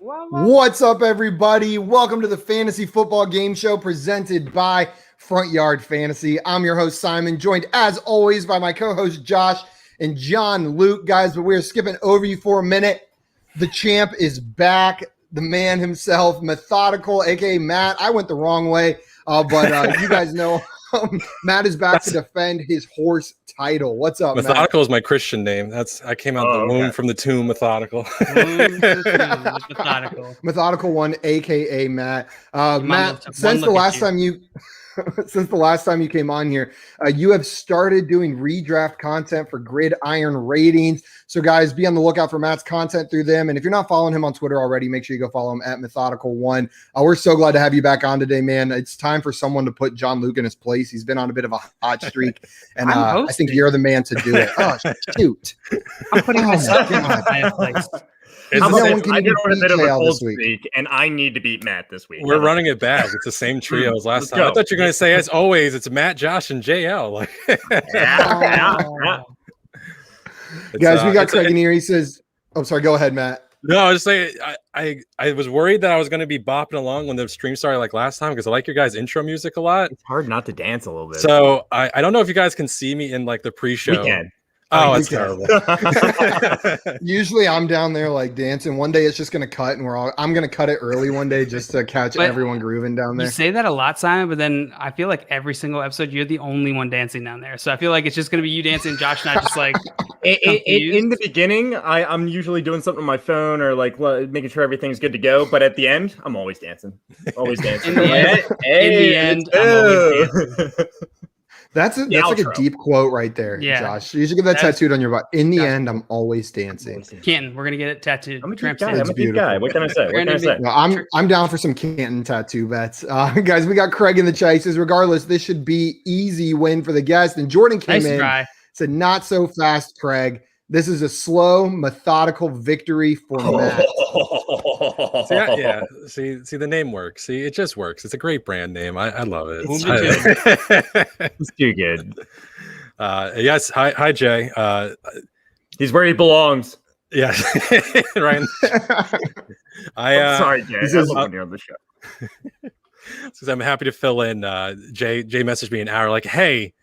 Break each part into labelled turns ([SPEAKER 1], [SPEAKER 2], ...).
[SPEAKER 1] What's up, everybody? Welcome to the Fantasy Football Game Show presented by Front Yard Fantasy. I'm your host, Simon, joined as always by my co-host, Josh and John Luke. Guys, but we're skipping over you for a minute. The champ is back. The man himself, Methodical, a.k.a. Matt. I went the wrong way, but you guys know Matt is back to defend his horse title. What's up,
[SPEAKER 2] Methodical
[SPEAKER 1] Matt?
[SPEAKER 2] is my Christian name. I came out the womb from the tomb, Methodical.
[SPEAKER 1] Methodical one, a.k.a. Matt. Matt, since the last time you came on here, you have started doing redraft content for Gridiron Ratings. So, guys, be on the lookout for Matt's content through them. And if you're not following him on Twitter already, make sure you go follow him at Methodical1. We're so glad to have you back on today, man. It's time for someone to put John Luke in his place. He's been on a bit of a hot streak, and I think you're the man to do it. Oh, shoot.
[SPEAKER 3] I'm putting myself in my place.
[SPEAKER 4] I did a bit of a cold streak, and I need to beat Matt this week.
[SPEAKER 2] We're running it back. It's the same trio as last time. I thought you were going to say, as always, it's Matt, Josh, and JL.
[SPEAKER 4] Yeah.
[SPEAKER 1] Guys, we got Craig in here. He says, "Oh, sorry. Go ahead, Matt."
[SPEAKER 2] No, I was just saying, I was worried that I was going to be bopping along when the stream started like last time because I like your guys' intro music a lot.
[SPEAKER 4] It's hard not to dance a little bit.
[SPEAKER 2] So I don't know if you guys can see me in like the pre-show.
[SPEAKER 4] We can.
[SPEAKER 2] Oh, that's terrible.
[SPEAKER 1] Usually I'm down there like dancing. One day it's just going to cut, and I'm going to cut it early one day just to catch everyone grooving down there.
[SPEAKER 3] You say that a lot, Simon, but then I feel like every single episode you're the only one dancing down there. So I feel like it's just going to be you dancing, Josh and I just like
[SPEAKER 4] in the beginning, I'm usually doing something on my phone or like making sure everything's good to go. But at the end, I'm always dancing. Always dancing.
[SPEAKER 3] In the end, I'm always dancing.
[SPEAKER 1] That's like a deep quote right there,
[SPEAKER 3] yeah.
[SPEAKER 1] Josh. You should get that tattooed on your butt. In the end, I'm always dancing.
[SPEAKER 3] Canton, we're gonna get it tattooed.
[SPEAKER 4] I'm a good guy. What can I say?
[SPEAKER 1] No, I'm down for some Canton tattoo bets. Guys, we got Craig in the chases. Regardless, this should be easy win for the guest. And Jordan came in, said, "Not so fast, Craig. This is a slow, methodical victory for Matt."
[SPEAKER 2] See, the name works. See, it just works. It's a great brand name. I love it.
[SPEAKER 4] It's too good.
[SPEAKER 2] Yes. Hi, Jay.
[SPEAKER 4] He's where he belongs.
[SPEAKER 2] Yes. Ryan.
[SPEAKER 4] Sorry, Jay. I love you on the show.
[SPEAKER 2] Because I'm happy to fill in. Jay messaged me an hour like, "Hey,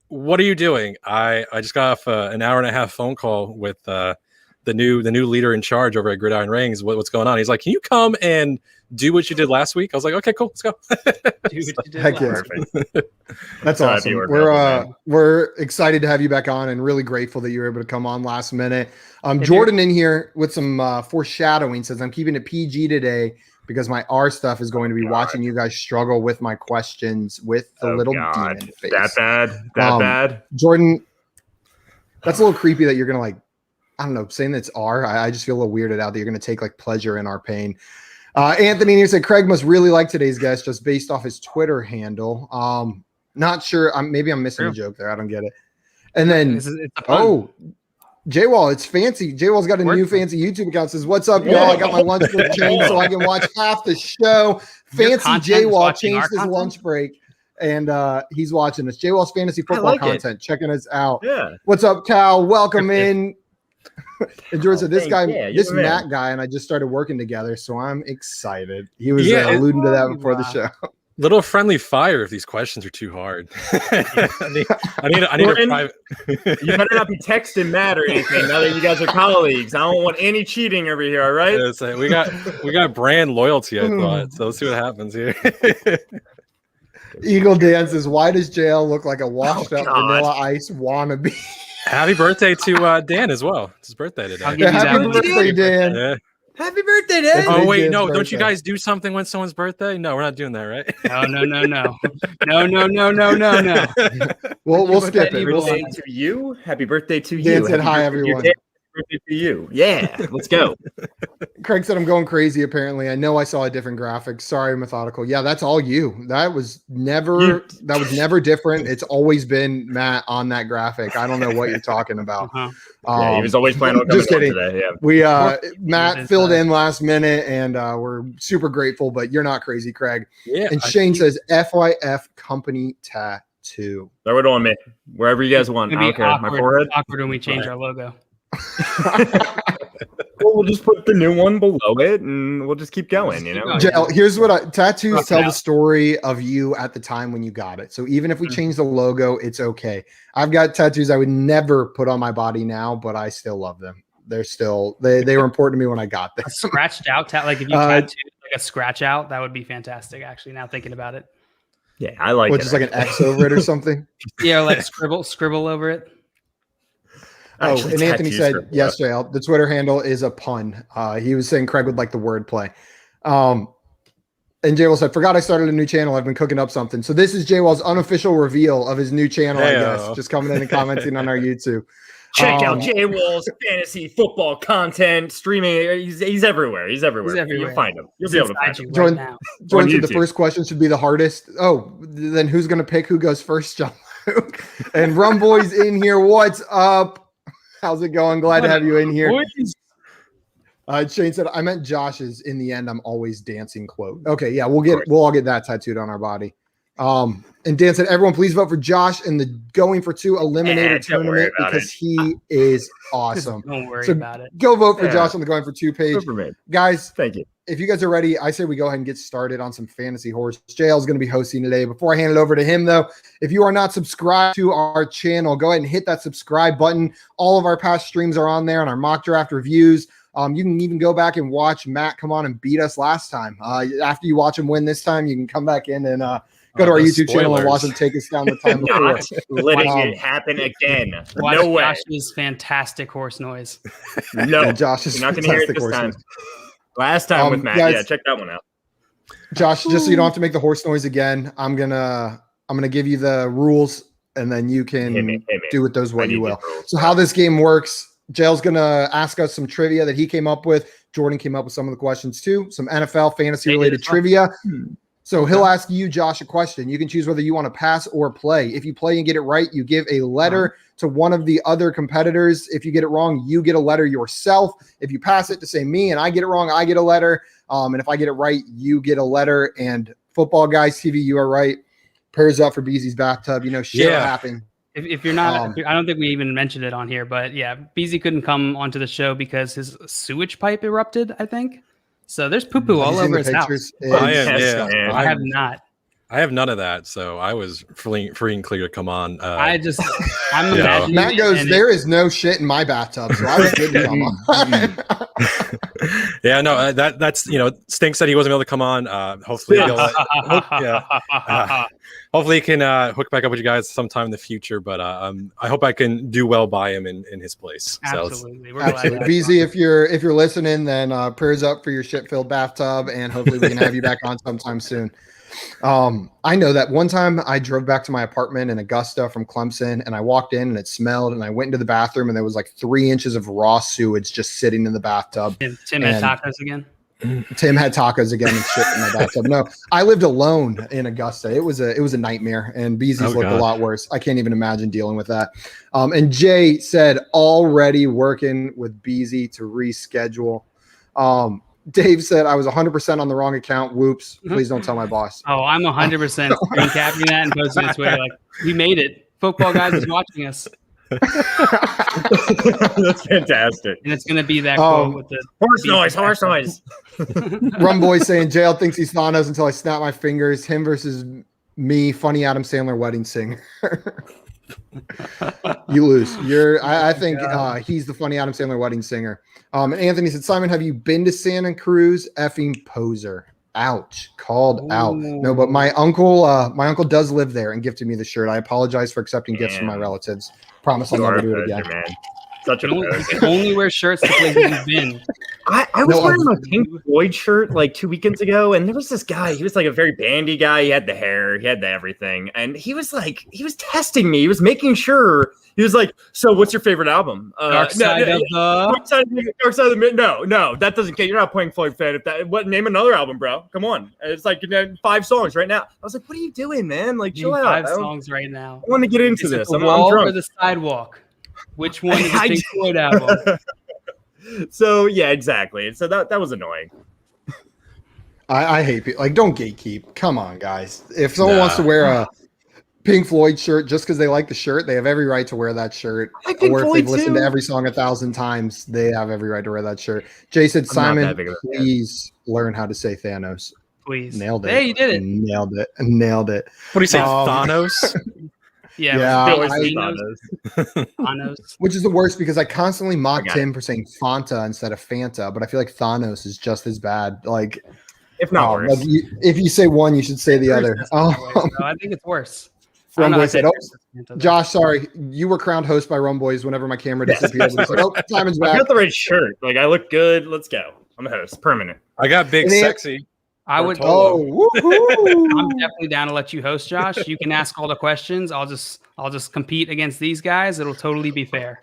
[SPEAKER 2] what are you doing?" I just got off an hour and a half phone call with the new leader in charge over at Gridiron Ratings. What's going on? He's like, "Can you come and do what you did last week?" I was like, "Okay, cool, let's go."
[SPEAKER 1] Heck yeah. That's awesome. We're excited to have you back on and really grateful that you were able to come on last minute. Jordan in here with some foreshadowing says, "I'm keeping it PG today because my R stuff is going to be watching you guys struggle with my questions with the little demon face."
[SPEAKER 4] That bad?
[SPEAKER 1] Jordan, that's a little creepy that you're going to like, I don't know, saying that's R. I just feel a little weirded out that you're going to take like pleasure in our pain. Anthony here said, "Craig must really like today's guest just based off his Twitter handle." Not sure. Maybe I'm missing a joke there. I don't get it. And then, J-Wall, it's fancy. J-Wall's got a new fancy YouTube account. Says, "What's up, y'all? I got my lunch break changed so I can watch half the show." Fancy J-Wall changed his lunch break, and he's watching this. J-Wall's fantasy football content, checking us out.
[SPEAKER 4] Yeah.
[SPEAKER 1] What's up, Cal? Welcome in. And George said, "This Matt guy and I just started working together, so I'm excited." He was alluding to that before the show.
[SPEAKER 2] Little friendly fire if these questions are too hard. I need a private.
[SPEAKER 4] You better not be texting Matt or anything now that you guys are colleagues. I don't want any cheating over here, all right?
[SPEAKER 2] Yeah, we got brand loyalty, I thought. So let's see what happens here.
[SPEAKER 1] Eagle dances. Why does JL look like a washed up Vanilla Ice wannabe?
[SPEAKER 2] Happy birthday to Dan as well. It's his birthday today.
[SPEAKER 1] Happy birthday, Dan.
[SPEAKER 2] Yeah.
[SPEAKER 4] Happy birthday, Dan.
[SPEAKER 2] Oh, wait, no. Don't you guys do something when someone's birthday? No, we're not doing that, right?
[SPEAKER 3] No.
[SPEAKER 1] We'll skip it.
[SPEAKER 4] Happy birthday to you. Happy birthday to you.
[SPEAKER 1] Dan said hi, everyone.
[SPEAKER 4] Birthday to you. Yeah, let's go.
[SPEAKER 1] Craig said, "I'm going crazy, apparently. I know I saw a different graphic. Sorry, Methodical." Yeah, that's all you. That was never different. It's always been Matt on that graphic. I don't know what you're talking about.
[SPEAKER 4] Yeah, he was always planning on
[SPEAKER 1] just kidding.
[SPEAKER 4] Today. Yeah.
[SPEAKER 1] We Matt filled in last minute, and we're super grateful, but you're not crazy, Craig. Yeah. And Shane says, "FYF company tattoo."
[SPEAKER 4] Throw it on me. Wherever you guys want. I don't care. My forehead.
[SPEAKER 3] Awkward when we change our logo.
[SPEAKER 4] Well, we'll just put the new one below it, and we'll just keep going. You know,
[SPEAKER 1] Jail, here's what tattoos tell the story of you at the time when you got it. So even if we change the logo, it's okay. I've got tattoos I would never put on my body now, but I still love them. They're still they were important to me when I got them.
[SPEAKER 3] A scratched out like if you tattooed like a scratch out, that would be fantastic. Actually, now thinking about it.
[SPEAKER 4] Yeah, I like it.
[SPEAKER 1] Just like an X over it or something.
[SPEAKER 3] Yeah, like scribble over it.
[SPEAKER 1] Actually, and Anthony said yesterday, the Twitter handle is a pun. He was saying Craig would like the wordplay. And Jaywell said, forgot I started a new channel. I've been cooking up something. So this is Jaywell's unofficial reveal of his new channel, I guess. Just coming in and commenting on our YouTube.
[SPEAKER 4] Check out Jaywell's fantasy football content streaming. He's everywhere. He's everywhere. You'll find him. You'll be able to find him.
[SPEAKER 1] Jordan said the first question should be the hardest. Oh, then who's going to pick who goes first, John Luke? And Rum Boy's in here. What's up? How's it going? Glad to have you in here. Shane said, I meant Josh's in the end. I'm always dancing quote. Okay. Yeah. We'll all get that tattooed on our body. And Dan said, everyone please vote for Josh in the Going for Two Eliminator tournament because he is awesome.
[SPEAKER 3] Don't worry about it.
[SPEAKER 1] Go vote for Josh on the Going for Two page. Guys,
[SPEAKER 4] thank you.
[SPEAKER 1] If you guys are ready, I say we go ahead and get started on some fantasy horse. JL is going to be hosting today. Before I hand it over to him, though, if you are not subscribed to our channel, go ahead and hit that subscribe button. All of our past streams are on there and our mock draft reviews. You can even go back and watch Matt come on and beat us last time. After you watch him win this time, you can come back in and go to our YouTube channel and watch him take us down the time before.
[SPEAKER 4] Not letting it happen again. No way.
[SPEAKER 3] Josh's fantastic horse noise.
[SPEAKER 4] No,
[SPEAKER 1] Josh's
[SPEAKER 4] you're not going to hear it this time. Last time with Matt, guys, check that one out.
[SPEAKER 1] Josh, just so you don't have to make the horse noise again, I'm gonna give you the rules, and then you can do with those what you will. So how this game works, Jail's gonna ask us some trivia that he came up with. Jordan came up with some of the questions too, some NFL fantasy related trivia. So he'll ask you, Josh, a question. You can choose whether you want to pass or play. If you play and get it right, you give a letter to one of the other competitors. If you get it wrong, you get a letter yourself. If you pass it to say me and I get it wrong, I get a letter. And if I get it right, you get a letter. And Football Guys TV, you are right. Prayers up for Beezy's bathtub. You know, shit will happen.
[SPEAKER 3] If you're not, I don't think we even mentioned it on here, but yeah, Beezy couldn't come onto the show because his sewage pipe erupted, I think. So there's poo-poo all over his house.
[SPEAKER 2] I have
[SPEAKER 3] not.
[SPEAKER 2] I have none of that, so I was free and clear to come on.
[SPEAKER 3] I'm imagining.
[SPEAKER 1] Matt goes, there is no shit in my bathtub, so I was good to come on.
[SPEAKER 2] Yeah, no, that's stinks that he wasn't able to come on. Hopefully, hopefully he can hook back up with you guys sometime in the future. But I hope I can do well by him in his place.
[SPEAKER 3] Absolutely,
[SPEAKER 1] so absolutely. Beezy, if you're listening, then prayers up for your shit-filled bathtub, and hopefully we can have you back on sometime soon. I know that one time I drove back to my apartment in Augusta from Clemson and I walked in and it smelled and I went into the bathroom and there was like 3 inches of raw sewage just sitting in the bathtub.
[SPEAKER 3] And Tim had tacos again.
[SPEAKER 1] Tim had tacos again and shit in my bathtub. No, I lived alone in Augusta. It was a nightmare and Beezy's looked a lot worse. I can't even imagine dealing with that. And Jay said already working with Beezy to reschedule. Dave said I was 100% on the wrong account. Whoops. Please don't tell my boss.
[SPEAKER 3] Oh, I'm 100% screen capping that and posting it on Twitter. Like, we made it. Football Guys is watching us.
[SPEAKER 4] That's fantastic.
[SPEAKER 3] And it's going to be that quote with the
[SPEAKER 4] horse noise.
[SPEAKER 1] Rum Boy saying jail thinks he's Thanos until I snap my fingers. Him versus me, funny Adam Sandler wedding singer. You lose. I think he's the funny Adam Sandler wedding singer. And Anthony said, Simon, have you been to Santa Cruz? Effing poser. Ouch. Called out. No, but my uncle does live there and gifted me the shirt. I apologize for accepting gifts from my relatives. Promise I'll never do it again. Man.
[SPEAKER 4] Such a
[SPEAKER 3] you can only wear shirts to places you've been.
[SPEAKER 4] I was wearing my Pink Floyd shirt like 2 weekends ago, and there was this guy. He was like a very bandy guy. He had the hair, he had the everything, and he was testing me. He was making sure. He was like, "So, what's your favorite album?"
[SPEAKER 3] Dark Side of
[SPEAKER 4] the No, that doesn't get. You're not a Pink Floyd fan. Name another album, bro. Come on, it's like 5 songs right now. I was like, "What are you doing, man? Like, chill out."
[SPEAKER 3] 5 songs right now.
[SPEAKER 4] I want to get into this.
[SPEAKER 3] I'm drunk. Or the sidewalk. Which one is the Pink Floyd album?
[SPEAKER 4] So yeah, exactly. So that was annoying.
[SPEAKER 1] I hate people. Like, don't gatekeep. Come on, guys. If someone wants to wear Pink Floyd shirt just because they like the shirt. They have every right to wear that shirt. Or if they've listened to every song 1,000 times, they have every right to wear that shirt. Jay said, Simon, please learn how to say Thanos.
[SPEAKER 3] Please.
[SPEAKER 1] Nailed it.
[SPEAKER 3] Hey, you did it.
[SPEAKER 1] Nailed it.
[SPEAKER 2] What do you say, Thanos?
[SPEAKER 3] Thanos.
[SPEAKER 1] Which is the worst because I constantly mocked him for saying Fanta instead of Fanta, but I feel like Thanos is just as bad. Like,
[SPEAKER 4] if not worse.
[SPEAKER 1] Like if you say one, you should say the other.
[SPEAKER 3] No, I think it's worse.
[SPEAKER 1] Rumboy said, Josh, sorry, you were crowned host by Rumboys whenever my camera disappeared. Said, Simon's back.
[SPEAKER 4] I got the right shirt. Like, I look good. Let's go. I'm a host. Permanent.
[SPEAKER 2] I got big, sexy.
[SPEAKER 3] I would. I'm definitely down to let you host, Josh. You can ask all the questions. I'll just compete against these guys. It'll totally be fair.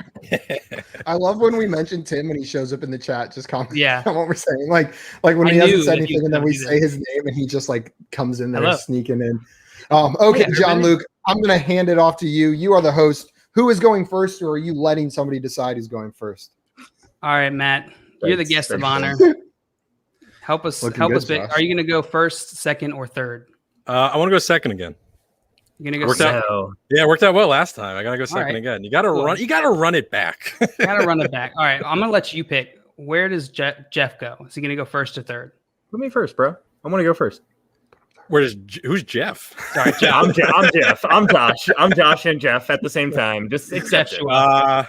[SPEAKER 1] I love when we mention Tim when he shows up in the chat. Just comment on what we're saying. Like when he hasn't said anything, and then we say his name, and he just like comes in there sneaking in. Okay, John Luke, I'm gonna hand it off to you. You are the host. Who is going first, or are you letting somebody decide who's going first?
[SPEAKER 3] All right, Matt. You're the guest of honor. Help us pick.
[SPEAKER 1] Josh.
[SPEAKER 3] Are you going to go first, second, or third?
[SPEAKER 2] I want to go second again.
[SPEAKER 3] You're going to go second?
[SPEAKER 2] Yeah, it worked out well last time. I got to go second again. You got to run. You got to run it back.
[SPEAKER 3] Got to run it back. All right, I'm going to let you pick. Where does Jeff go? Is he going to go first or third?
[SPEAKER 4] Put me first, bro. I want to go first.
[SPEAKER 2] Who's Jeff?
[SPEAKER 3] Sorry, Jeff.
[SPEAKER 4] I'm Jeff. I'm Josh. I'm Josh and Jeff at the same time. Just accept it.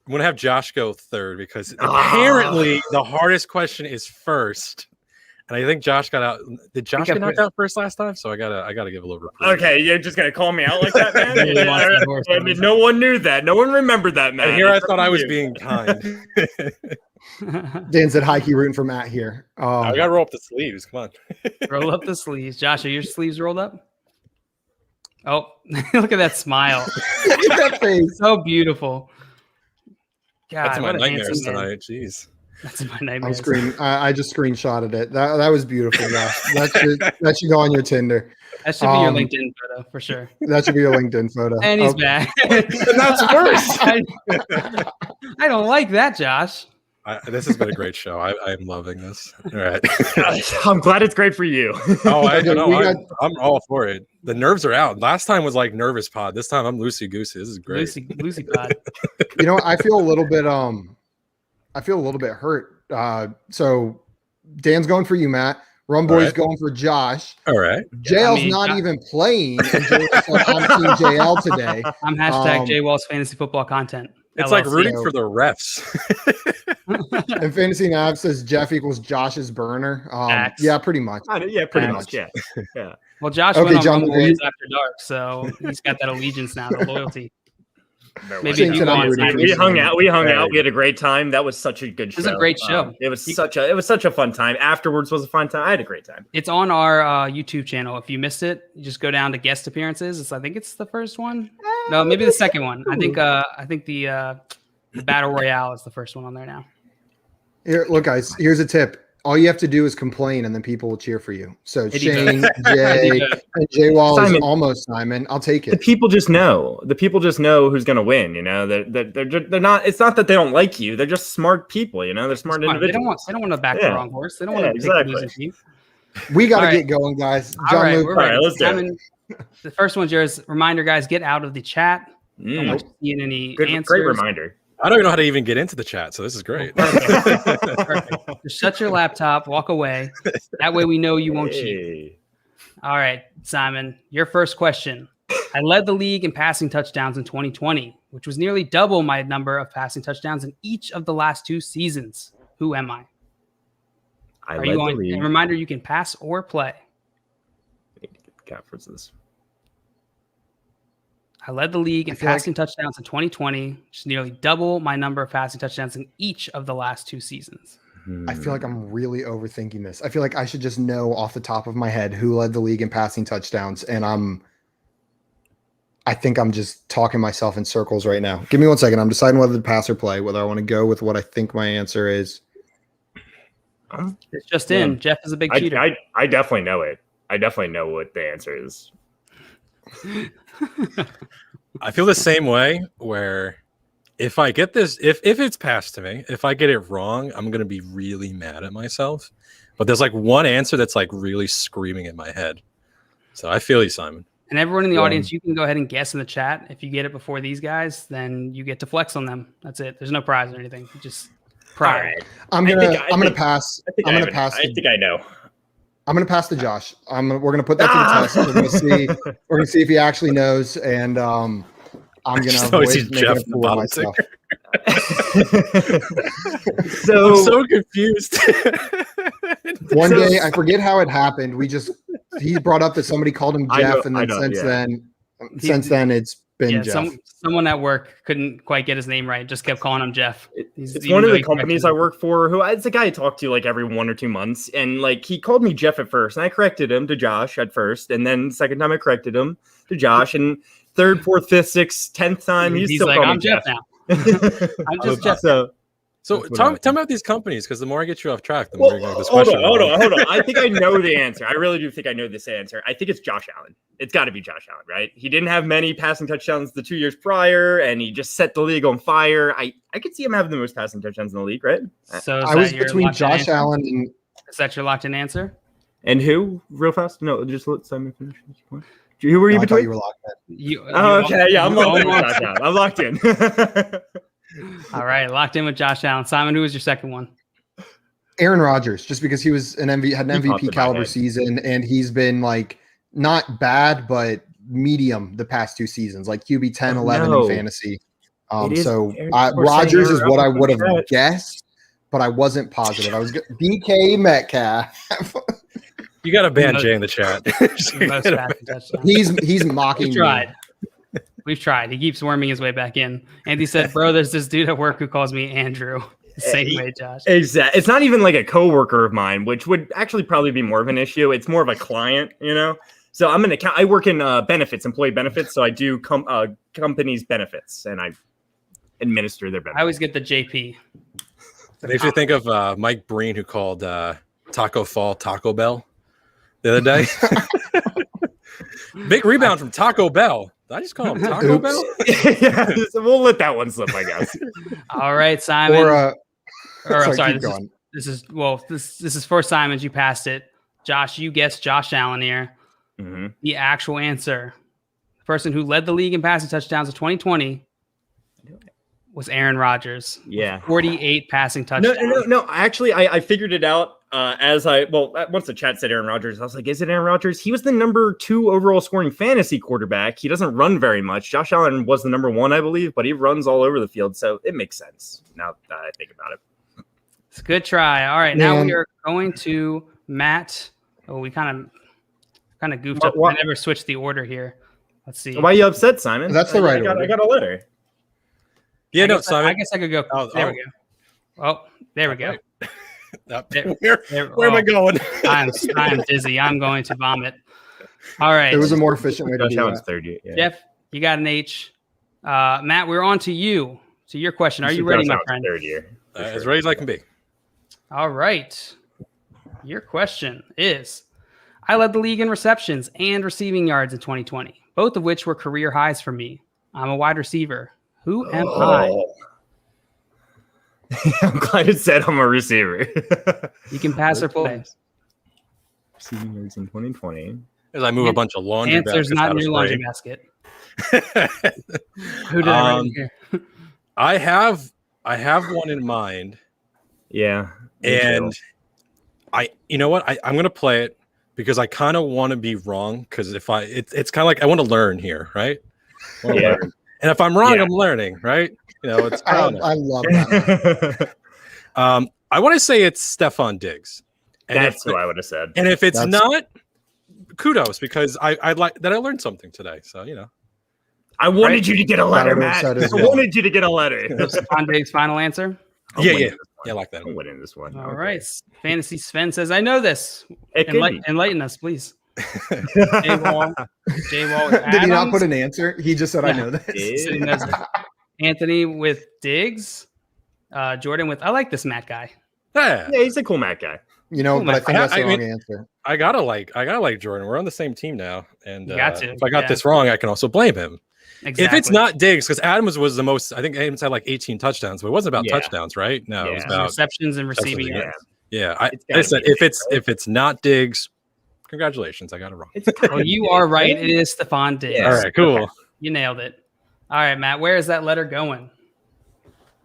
[SPEAKER 2] I'm going to have Josh go third because apparently the hardest question is first. And I think Josh got out. Did Josh get knocked out first last time? So I gotta give a little reprise.
[SPEAKER 4] Okay, you're just going to call me out like that, man? I mean, no one knew that. No one remembered that, man.
[SPEAKER 2] And here I thought I was being kind.
[SPEAKER 1] Dan said, "Hi, rooting for Matt here."
[SPEAKER 2] I got to roll up the sleeves. Come on.
[SPEAKER 3] Roll up the sleeves. Josh, are your sleeves rolled up? Oh, look at that smile.
[SPEAKER 1] Look at that face.
[SPEAKER 3] So beautiful. God,
[SPEAKER 2] that's my nightmares tonight. Jeez.
[SPEAKER 3] That's my nightmares.
[SPEAKER 1] I just screenshotted it. That was beautiful, Josh. That should go on your Tinder.
[SPEAKER 3] That should be your LinkedIn photo for sure.
[SPEAKER 1] That should be your LinkedIn photo.
[SPEAKER 3] And he's back.
[SPEAKER 2] And that's worse.
[SPEAKER 3] I don't like that, Josh.
[SPEAKER 2] This has been a great show. I'm loving this. All right.
[SPEAKER 4] I'm glad it's great for you.
[SPEAKER 2] I don't know. I'm all for it. The nerves are out. Last time was like nervous pod. This time I'm loosey goosey. This is great.
[SPEAKER 3] Loosey pod.
[SPEAKER 1] You know, I feel a little bit hurt. So Dan's going for you, Matt. Rumboy's going for Josh.
[SPEAKER 2] All right.
[SPEAKER 1] JL's not even playing. And JL's like, I'm Team JL today.
[SPEAKER 3] I'm hashtag JWall's fantasy football content.
[SPEAKER 2] It's like rooting for the refs.
[SPEAKER 1] And Fantasy Nav says Jeff equals Josh's burner. Yeah, pretty much.
[SPEAKER 4] Pretty much. Yeah.
[SPEAKER 3] Well, Josh went on Rumboys after dark, so he's got that allegiance now, the loyalty.
[SPEAKER 4] Maybe we hung out. We had a great time. That was such a good show.
[SPEAKER 3] It was a great show.
[SPEAKER 4] It was such a fun time. Afterwards was a fun time. I had a great time.
[SPEAKER 3] It's on our YouTube channel. If you missed it, you just go down to guest appearances. I think it's the first one. No, maybe the second one. I think the Battle Royale is the first one on there now.
[SPEAKER 1] Here, look, guys. Here's a tip. All you have to do is complain, and then people will cheer for you. So Shane, Jay, and Jay Wall is almost Simon. I'll take it.
[SPEAKER 4] The people just know. The people just know who's going to win. You know, they're not. It's not that they don't like you. They're just smart people. You know, they're smart individuals.
[SPEAKER 3] They don't want to back the wrong horse. They don't want to pick the losing team.
[SPEAKER 1] We got to get going, guys.
[SPEAKER 3] John Luke. All right, let's do it. The first one's yours. Reminder, guys, get out of the chat. Don't want to see any answers.
[SPEAKER 4] Great reminder.
[SPEAKER 2] I don't even know how to even get into the chat, so this is great.
[SPEAKER 3] Perfect. Just shut your laptop, walk away. That way we know you won't cheat. All right, Simon, your first question. I led the league in passing touchdowns in 2020, which was nearly double my number of passing touchdowns in each of the last 2 seasons. Who am I? Are you on? A reminder, you can pass or play. I led the league in passing touchdowns in 2020, which is nearly double my number of passing touchdowns in each of the last 2 seasons.
[SPEAKER 1] I feel like I'm really overthinking this. I feel like I should just know off the top of my head who led the league in passing touchdowns, and I think I'm just talking myself in circles right now. Give me 1 second. I'm deciding whether to pass or play, whether I want to go with what I think my answer is.
[SPEAKER 3] It's just in. Jeff is a big cheater.
[SPEAKER 4] I definitely know it. I definitely know what the answer is.
[SPEAKER 2] I feel the same way where if I get this, if it's passed to me, if I get it wrong, I'm going to be really mad at myself. But there's like one answer that's like really screaming in my head. So I feel you, Simon.
[SPEAKER 3] And everyone in the audience, you can go ahead and guess in the chat. If you get it before these guys, then you get to flex on them. That's it. There's no prize or anything. Just prize.
[SPEAKER 4] Right.
[SPEAKER 1] I'm gonna pass.
[SPEAKER 4] I think I know.
[SPEAKER 1] I'm gonna pass to Josh. We're gonna put that to the test. We're gonna see if he actually knows, and I'm gonna avoid making a fool of myself.
[SPEAKER 2] I'm so confused.
[SPEAKER 1] One day, I forget how it happened. He brought up that somebody called him Jeff, and then since then it's been Jeff.
[SPEAKER 3] Someone at work couldn't quite get his name right. Just kept calling him Jeff.
[SPEAKER 4] It's one of the companies I work for. It's a guy I talk to like every 1 or 2 months, and like he called me Jeff at first, and I corrected him to Josh at first, and then second time I corrected him to Josh, and third, fourth, fifth, sixth, 10th time he's still
[SPEAKER 3] like, I'm Jeff now. I'm just Jeff.
[SPEAKER 2] So tell me about these companies, because the more I get you off track, the more you're going to this question.
[SPEAKER 4] Hold on. I think I know the answer. I really do think I know this answer. I think it's Josh Allen. It's got to be Josh Allen, right? He didn't have many passing touchdowns the 2 years prior, and he just set the league on fire. I could see him having the most passing touchdowns in the league, right?
[SPEAKER 3] So
[SPEAKER 1] I was between Josh Allen and...
[SPEAKER 3] Is that your locked-in answer?
[SPEAKER 4] And who? Real fast? No, just let Simon finish this point. Who were you between?
[SPEAKER 1] You were locked in.
[SPEAKER 4] Okay. Yeah, I'm locked in. I'm locked in.
[SPEAKER 3] All right, locked in with Josh Allen. Simon, who was your second one?
[SPEAKER 1] Aaron Rodgers, just because he was had an MVP caliber season, and he's been like not bad, but medium the past 2 seasons, like QB 10, 11 in fantasy. So Rodgers is what I would have guessed, but I wasn't positive. I was DK Metcalf.
[SPEAKER 2] You got to ban Jay in the chat.
[SPEAKER 1] He's mocking me.
[SPEAKER 3] We've tried. He keeps worming his way back in. Andy said, bro, there's this dude at work who calls me Andrew. Same way, Josh.
[SPEAKER 4] Exactly. It's not even like a coworker of mine, which would actually probably be more of an issue. It's more of a client, So I work in employee benefits. So I do companies' benefits, and I administer their benefits.
[SPEAKER 3] I always get the JP.
[SPEAKER 2] It makes me think of Mike Breen, who called Taco Fall Taco Bell the other day. Big rebound from Taco Bell. Did I just call him Taco Bell?
[SPEAKER 4] Yeah, we'll let that one slip, I guess.
[SPEAKER 3] All right, Simon.
[SPEAKER 1] Sorry,
[SPEAKER 3] this is for Simon. You passed it. Josh, you guessed Josh Allen here.
[SPEAKER 4] Mm-hmm.
[SPEAKER 3] The actual answer, the person who led the league in passing touchdowns of 2020 was Aaron Rodgers.
[SPEAKER 4] Yeah.
[SPEAKER 3] 48 passing touchdowns.
[SPEAKER 4] No. Actually, I figured it out once the chat said Aaron Rodgers, I was like, is it Aaron Rodgers? He was the number 2 overall scoring fantasy quarterback. He doesn't run very much. Josh Allen was the number 1, I believe, but he runs all over the field. So it makes sense now that I think about it.
[SPEAKER 3] It's a good try. All right. Now we are going to Matt. Oh, we kind of goofed up. I never switched the order here. Let's see.
[SPEAKER 4] Why are you upset, Simon?
[SPEAKER 1] That's the right order.
[SPEAKER 4] I got a letter.
[SPEAKER 2] Yeah, Simon.
[SPEAKER 3] I guess I could go. There we go. Oh, there we go.
[SPEAKER 2] Where am I going?
[SPEAKER 3] I'm dizzy. I'm going to vomit. All right.
[SPEAKER 1] There was a more efficient way to do that.
[SPEAKER 4] Third year. Yeah.
[SPEAKER 3] Jeff, you got an H. Matt, we're on to you. To your question. Are you ready, my friend?
[SPEAKER 4] Third year.
[SPEAKER 2] As ready as I can be.
[SPEAKER 3] All right. Your question is, I led the league in receptions and receiving yards in 2020, both of which were career highs for me. I'm a wide receiver. Who am I?
[SPEAKER 4] I'm glad it said I'm a receiver.
[SPEAKER 3] You can pass or play.
[SPEAKER 4] Receiving yards in 2020.
[SPEAKER 2] As I move a bunch of laundry baskets.
[SPEAKER 3] Answer's not in your laundry basket. Who did I write here?
[SPEAKER 2] I have one in mind.
[SPEAKER 4] Yeah.
[SPEAKER 2] And you know what? I'm going to play it because I kind of want to be wrong. Because it's kind of like I want to learn here, right? Learn. And if I'm wrong, I'm learning, right? It's
[SPEAKER 1] I love that.
[SPEAKER 2] I want to say it's Stephon Diggs. And
[SPEAKER 4] that's what I would have said.
[SPEAKER 2] And if it's not, kudos, because I like that I learned something today. So
[SPEAKER 4] I wanted you to get a letter, Matt. I wanted you to get a letter.
[SPEAKER 3] Stephon Diggs' final answer.
[SPEAKER 2] Yeah, I like that.
[SPEAKER 4] I'm winning this one.
[SPEAKER 3] All right. Fantasy Sven says, I know this. Enlighten us, please. J-Wall.
[SPEAKER 1] Did he not put an answer? He just said, I know this.
[SPEAKER 3] Anthony with Diggs. Jordan with, I like this Matt guy.
[SPEAKER 4] Yeah, he's a cool Matt guy.
[SPEAKER 1] But I think that's the wrong answer.
[SPEAKER 2] I gotta like Jordan. We're on the same team now. And if I got this wrong, I can also blame him. Exactly. If it's not Diggs, because Adams was the most, I think Adams had like 18 touchdowns, but it wasn't about touchdowns, right? No, it was about
[SPEAKER 3] receptions and receiving.
[SPEAKER 2] Yeah. I said if it's not Diggs, congratulations, I got it wrong.
[SPEAKER 3] Well, you are right. It is Stephon Diggs.
[SPEAKER 2] All right, cool.
[SPEAKER 3] Okay. You nailed it. All right, Matt, where is that letter going?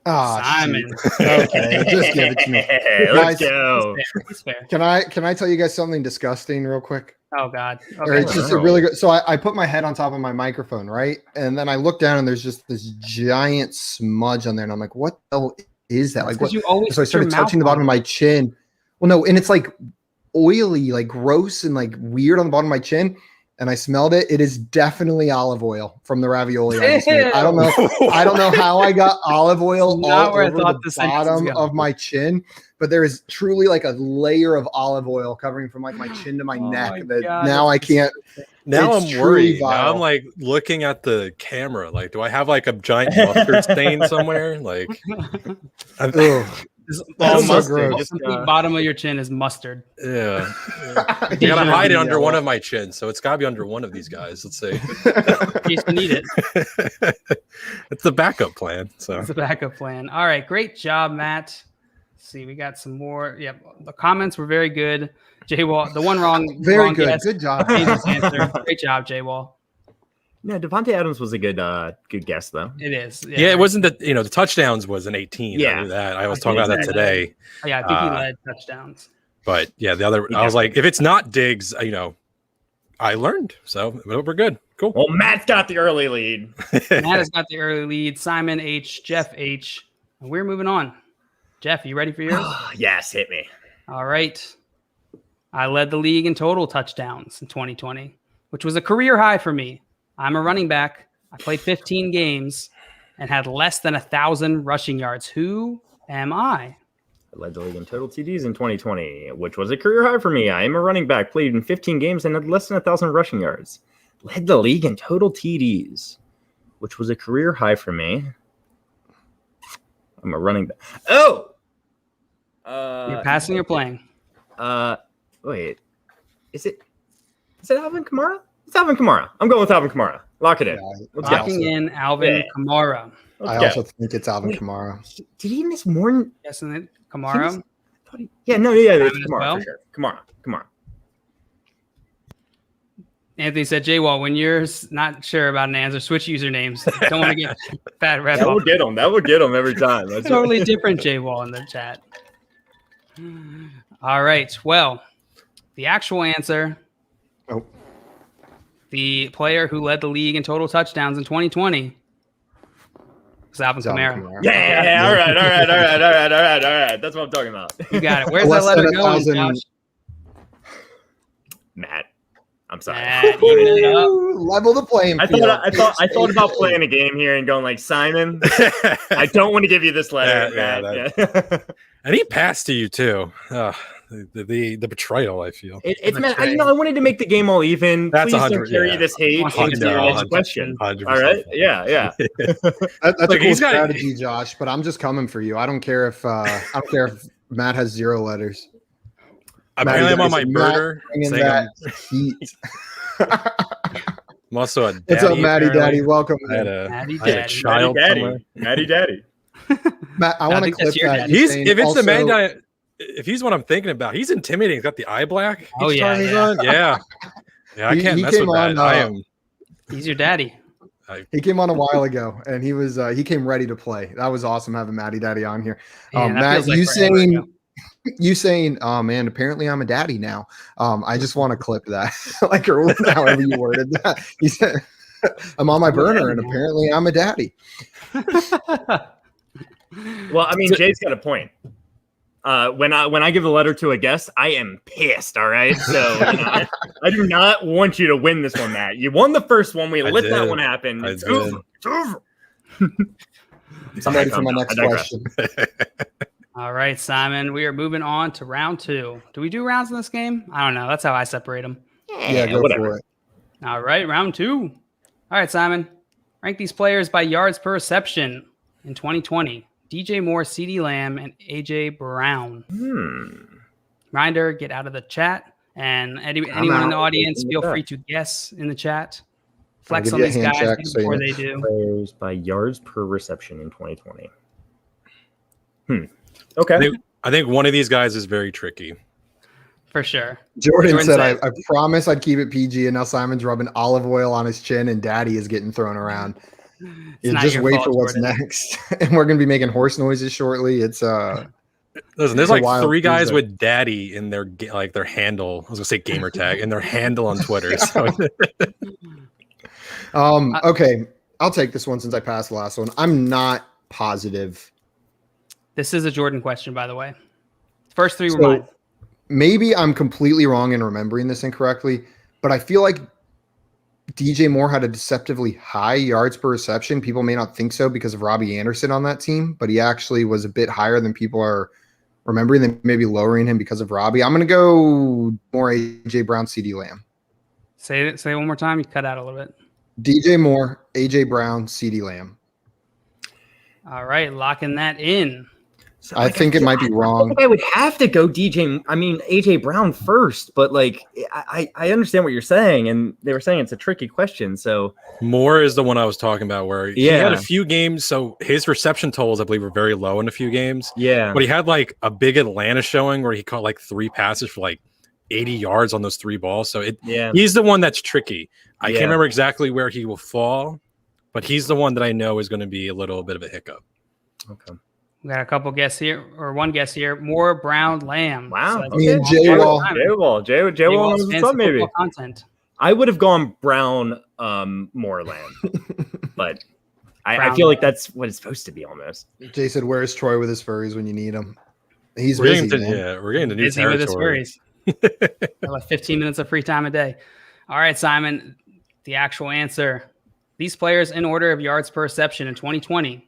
[SPEAKER 1] Simon. Okay, just give it to me.
[SPEAKER 4] Let's go.
[SPEAKER 3] He's fair.
[SPEAKER 1] Can I tell you guys something disgusting real quick?
[SPEAKER 3] Oh God. Okay.
[SPEAKER 1] Or it's just a really good. So I put my head on top of my microphone, right? And then I look down and there's just this giant smudge on there. And I'm like, what the hell is that? Like, what?
[SPEAKER 3] You always
[SPEAKER 1] so I started touching the bottom of my chin. Well, no, and it's like oily, like gross and like weird on the bottom of my chin. And I smelled it. It is definitely olive oil from the ravioli I just made. I don't know how I got olive oil all over the bottom of my chin, but there is truly like a layer of olive oil covering from like my chin to my neck that now I can't.
[SPEAKER 2] Now I'm worried. Now I'm like looking at the camera. Like, do I have like a giant mustard stain somewhere? Like,
[SPEAKER 3] the bottom of your chin is mustard.
[SPEAKER 2] Yeah. You gotta hide it under one of my chins, so it's gotta be under one of these guys. Let's see.
[SPEAKER 3] In case you need it.
[SPEAKER 2] It's the backup plan. So
[SPEAKER 3] it's the backup plan. All right, great job, Matt. Let's see, we got some more. Yep, the comments were very good. J Wall, the one wrong.
[SPEAKER 1] Very
[SPEAKER 3] wrong
[SPEAKER 1] good.
[SPEAKER 3] Guess.
[SPEAKER 1] Good job.
[SPEAKER 3] Great job, J Wall.
[SPEAKER 4] Yeah, Devontae Adams was a good guess though.
[SPEAKER 3] It is.
[SPEAKER 2] Yeah, it wasn't that the touchdowns was an 18.
[SPEAKER 4] Yeah,
[SPEAKER 2] I knew that. I was talking about that today.
[SPEAKER 3] Yeah, I think he led touchdowns.
[SPEAKER 2] But yeah, the other I was like, if it's not Diggs, I learned. So we're good. Cool.
[SPEAKER 4] Well, Matt's got the early lead.
[SPEAKER 3] Matt has got the early lead. Simon H, Jeff H. And we're moving on. Jeff, you ready for yours?
[SPEAKER 4] Yes, hit me.
[SPEAKER 3] All right. I led the league in total touchdowns in 2020, which was a career high for me. I'm a running back. I played 15 games and had less than 1,000 rushing yards. Who am I?
[SPEAKER 4] I led the league in total TDs in 2020, which was a career high for me. I am a running back, played in 15 games and had less than 1,000 rushing yards. Led the league in total TDs, which was a career high for me. I'm a running back. Oh!
[SPEAKER 3] You're passing or playing?
[SPEAKER 4] Wait. Is it Alvin Kamara? It's Alvin Kamara. I'm going with Alvin Kamara. Lock it in.
[SPEAKER 3] Locking in Alvin Kamara.
[SPEAKER 1] I also think it's Alvin Kamara.
[SPEAKER 4] Did he miss more?
[SPEAKER 3] Guessing it, Kamara.
[SPEAKER 4] It's Kamara for sure. Kamara.
[SPEAKER 3] Anthony said, J-Wall, when you're not sure about an answer, switch usernames. Don't want to get bad rep.
[SPEAKER 4] That would get him every time. That's
[SPEAKER 3] totally different J-Wall in the chat. All right. Well, the actual answer.
[SPEAKER 1] Oh.
[SPEAKER 3] The player who led the league in total touchdowns in 2020 was Alvin Kamara.
[SPEAKER 4] Yeah. All right. That's what I'm talking about.
[SPEAKER 3] You got it. Where's that letter going, Josh?
[SPEAKER 4] Matt. I'm sorry.
[SPEAKER 1] Level the playing field.
[SPEAKER 4] I thought about playing a game here and going like, Simon, I don't want to give you this letter, Matt.
[SPEAKER 2] And he passed to you too. The betrayal, I feel.
[SPEAKER 4] It's Matt. I wanted to make the game all even.
[SPEAKER 2] That's
[SPEAKER 4] Please don't carry this hate into the next question.
[SPEAKER 2] 100%.
[SPEAKER 4] All right. Yeah.
[SPEAKER 1] That's a cool strategy, Josh. But I'm just coming for you. I don't care if Matt has 0 letters.
[SPEAKER 2] Apparently, I'm on my burger. I'm also a daddy.
[SPEAKER 1] What's up, Matty Daddy? Welcome.
[SPEAKER 2] I had a child somewhere.
[SPEAKER 4] Matty Daddy.
[SPEAKER 1] Matt, I want to clip that.
[SPEAKER 2] If he's what I'm thinking about, he's intimidating. He's got the eye black.
[SPEAKER 3] Oh yeah.
[SPEAKER 2] Yeah. I can't mess with that.
[SPEAKER 3] He's your daddy.
[SPEAKER 1] He came on a while ago, and he came ready to play. That was awesome having Matty Daddy on here. Matt, you saying, oh man, apparently I'm a daddy now. I just want to clip that, like or however you worded that. You said I'm on my burner, and apparently I'm a daddy.
[SPEAKER 4] Well, I mean, Jay's got a point. When I give a letter to a guest, I am pissed. All right, so I do not want you to win this one, Matt. You won the first one. We let that one happen. It's over.
[SPEAKER 1] I'm ready for my next question.
[SPEAKER 3] All right, Simon. We are moving on to round 2. Do we do rounds in this game? I don't know. That's how I separate them.
[SPEAKER 1] Yeah, go for it.
[SPEAKER 3] All right, round 2. All right, Simon. Rank these players by yards per reception in 2020. DJ Moore, CeeDee Lamb, and AJ Brown. Reminder, get out of the chat. And anyone in the audience, feel free to guess in the chat. Flex on these guys before they do.
[SPEAKER 4] Players by yards per reception in 2020. Okay.
[SPEAKER 2] I think one of these guys is very tricky.
[SPEAKER 3] For sure.
[SPEAKER 1] Jordan said, I promise I'd keep it PG, and now Simon's rubbing olive oil on his chin, and Daddy is getting thrown around. Just wait for what's next. And we're going to be making horse noises shortly. It's
[SPEAKER 2] Listen, there's like 3 guys with Daddy in their handle. I was going to say gamer tag, in their handle on Twitter. So.
[SPEAKER 1] Okay, I'll take this one since I passed the last one. I'm not positive.
[SPEAKER 3] This is a Jordan question, by the way. First 3 were mine.
[SPEAKER 1] Maybe I'm completely wrong in remembering this incorrectly, but I feel like DJ Moore had a deceptively high yards per reception. People may not think so because of Robbie Anderson on that team, but he actually was a bit higher than people are remembering. They may be lowering him because of Robbie. I'm going to go more AJ Brown, CD Lamb.
[SPEAKER 3] Say it one more time. You cut out a little bit.
[SPEAKER 1] DJ Moore, AJ Brown, CD Lamb.
[SPEAKER 3] All right, locking that in.
[SPEAKER 1] So I think it might be wrong.
[SPEAKER 4] I would have to go AJ Brown first, but like I understand what you're saying, and they were saying it's a tricky question. So
[SPEAKER 2] Moore is the one I was talking about, where he had a few games, so his reception totals I believe were very low in a few games.
[SPEAKER 4] Yeah,
[SPEAKER 2] but he had like a big Atlanta showing where he caught like 3 passes for like 80 yards on those 3 balls. So he's the one that's tricky. I can't remember exactly where he will fall, but he's the one that I know is going to be a little bit of a hiccup.
[SPEAKER 4] Okay.
[SPEAKER 3] We got a couple guests here, or one guest here. Moore, Brown, Lamb.
[SPEAKER 4] Wow.
[SPEAKER 3] So
[SPEAKER 4] J-Wall, maybe.
[SPEAKER 3] Content.
[SPEAKER 4] I would have gone Brown, Moore, Lamb, but I feel like that's what it's supposed to be almost.
[SPEAKER 1] Jay said, "Where's Troy with his furries when you need him?" He's
[SPEAKER 2] we're
[SPEAKER 1] busy.
[SPEAKER 2] We're getting to new
[SPEAKER 3] busy
[SPEAKER 2] territory.
[SPEAKER 3] With his furries. Like 15 minutes of free time a day. All right, Simon. The actual answer: these players in order of yards per reception in 2020.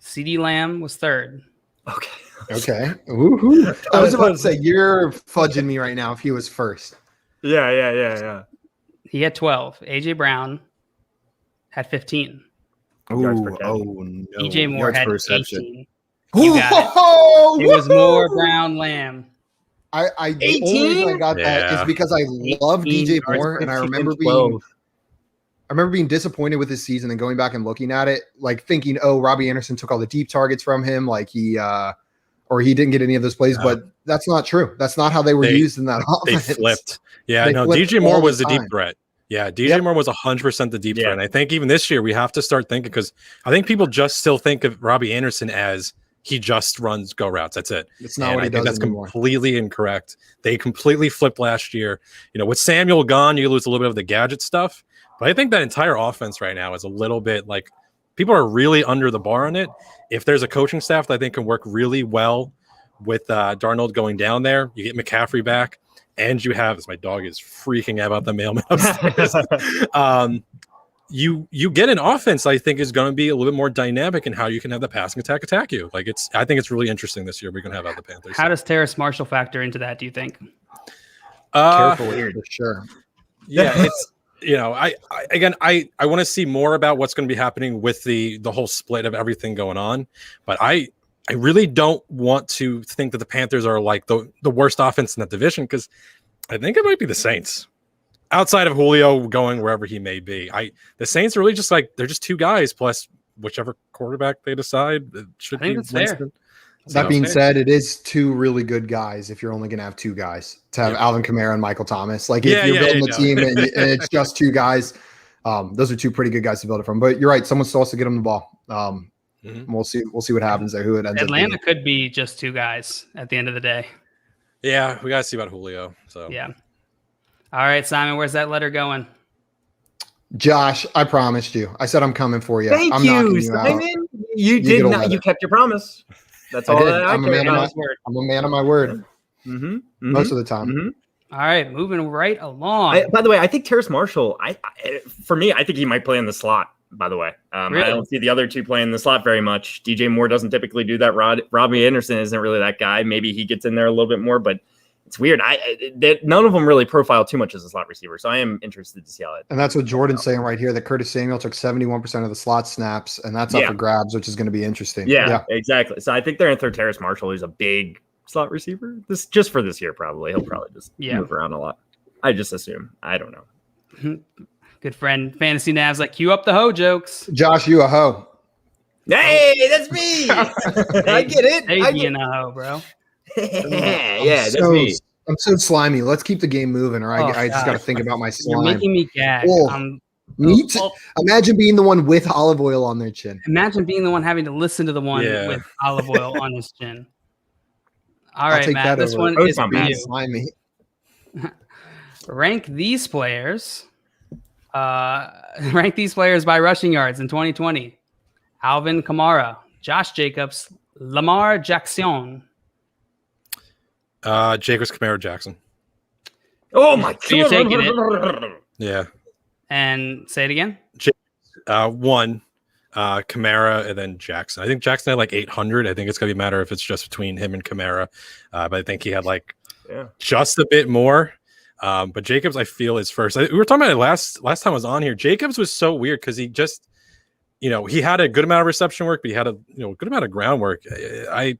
[SPEAKER 3] CD Lamb was 3rd.
[SPEAKER 1] Okay. Woo-hoo. I was about to say, you're fudging me right now if he was first.
[SPEAKER 4] Yeah.
[SPEAKER 3] He had 12. AJ Brown had 15.
[SPEAKER 1] Oh no.
[SPEAKER 3] DJ Moore had 18.
[SPEAKER 1] You
[SPEAKER 3] got it. It was Moore, Brown, Lamb.
[SPEAKER 1] The only reason I got that is because I love DJ Moore, and I remember being disappointed with his season and going back and looking at it, like thinking, oh, Robbie Anderson took all the deep targets from him, like he didn't get any of those plays, but that's not true. That's not how they were used in that offense.
[SPEAKER 2] They flipped. DJ Moore was the deep threat. Yeah, DJ Moore was 100% the deep threat. And I think even this year we have to start thinking, because I think people just still think of Robbie Anderson as he just runs go routes. That's it.
[SPEAKER 1] It's not what he does anymore.
[SPEAKER 2] Completely incorrect. They completely flipped last year. With Samuel gone, you lose a little bit of the gadget stuff. But I think that entire offense right now is a little bit like people are really under the bar on it. If there's a coaching staff that I think can work really well with Darnold going down there, you get McCaffrey back, and you have, as my dog is freaking out about the mailman upstairs, you get an offense I think is going to be a little bit more dynamic in how you can have the passing attack you. I think it's really interesting this year we're going to have out the Panthers.
[SPEAKER 3] How does Terrace Marshall factor into that, do you think?
[SPEAKER 1] Careful here, for sure.
[SPEAKER 2] Yeah, it's I want to see more about what's going to be happening with the whole split of everything going on, but I really don't want to think that the Panthers are like the worst offense in that division, because I think it might be the Saints. Outside of Julio going wherever he may be, the Saints are really just like, they're just 2 guys plus whichever quarterback they decide. It should be Winston.
[SPEAKER 1] That being said, it is 2 really good guys if you're only going to have 2 guys, to have Alvin Kamara and Michael Thomas. Like if you're building a team and it's just 2 guys, those are 2 pretty good guys to build it from. But you're right, someone still has to get them the ball. We'll see what happens there. Who it ends
[SPEAKER 3] Atlanta
[SPEAKER 1] up being.
[SPEAKER 3] could be just 2 guys at the end of the day.
[SPEAKER 2] Yeah, we got to see about Julio. So
[SPEAKER 3] yeah. All right, Simon, where's that letter going?
[SPEAKER 1] Josh, I promised you. I said I'm coming for you.
[SPEAKER 4] Thank you, Simon. You did not. You kept your promise. That's all.
[SPEAKER 1] I'm a man of my word. Most of the time.
[SPEAKER 3] All right, moving right along.
[SPEAKER 4] By the way, I think Terrace Marshall. For me, I think he might play in the slot. By the way, really? I don't see the other 2 playing in the slot very much. DJ Moore doesn't typically do that. Robbie Anderson isn't really that guy. Maybe he gets in there a little bit more, but it's weird. None of them really profile too much as a slot receiver, so I am interested to see how it.
[SPEAKER 1] And that's what Jordan's saying right here, that Curtis Samuel took 71% of the slot snaps, and that's up for grabs, which is going to be interesting.
[SPEAKER 4] Yeah, exactly. So I think they're in third. Terrace Marshall, who's a big slot receiver. This just for this year, probably. He'll probably just move around a lot. I just assume. I don't know.
[SPEAKER 3] Good friend, Fantasy Nav's like, cue up the hoe jokes.
[SPEAKER 1] Josh, you a hoe.
[SPEAKER 4] Hey, that's me. I get it.
[SPEAKER 3] Hey, being a hoe, bro.
[SPEAKER 4] Yeah, that's me.
[SPEAKER 1] I'm so slimy. Let's keep the game moving, or I just got to think about my slime.
[SPEAKER 3] You're making me gag.
[SPEAKER 1] Imagine being the one with olive oil on their chin.
[SPEAKER 3] Imagine being the one having to listen to the one with olive oil on his chin. All right, Matt. This one is for you.
[SPEAKER 1] Slimy.
[SPEAKER 3] Rank these players. Rank these players by rushing yards in 2020. Alvin Kamara, Josh Jacobs, Lamar Jackson.
[SPEAKER 2] Jacobs, Kamara, Jackson.
[SPEAKER 4] Oh my God!
[SPEAKER 3] So you're taking it.
[SPEAKER 2] Yeah.
[SPEAKER 3] And say it again.
[SPEAKER 2] One, Kamara, and then Jackson. I think Jackson had like 800. I think it's gonna be a matter if it's just between him and Kamara. But I think he had like just a bit more. But Jacobs, I feel, is first. We were talking about it last time I was on here. Jacobs was so weird because he just, he had a good amount of reception work, but he had a good amount of groundwork. I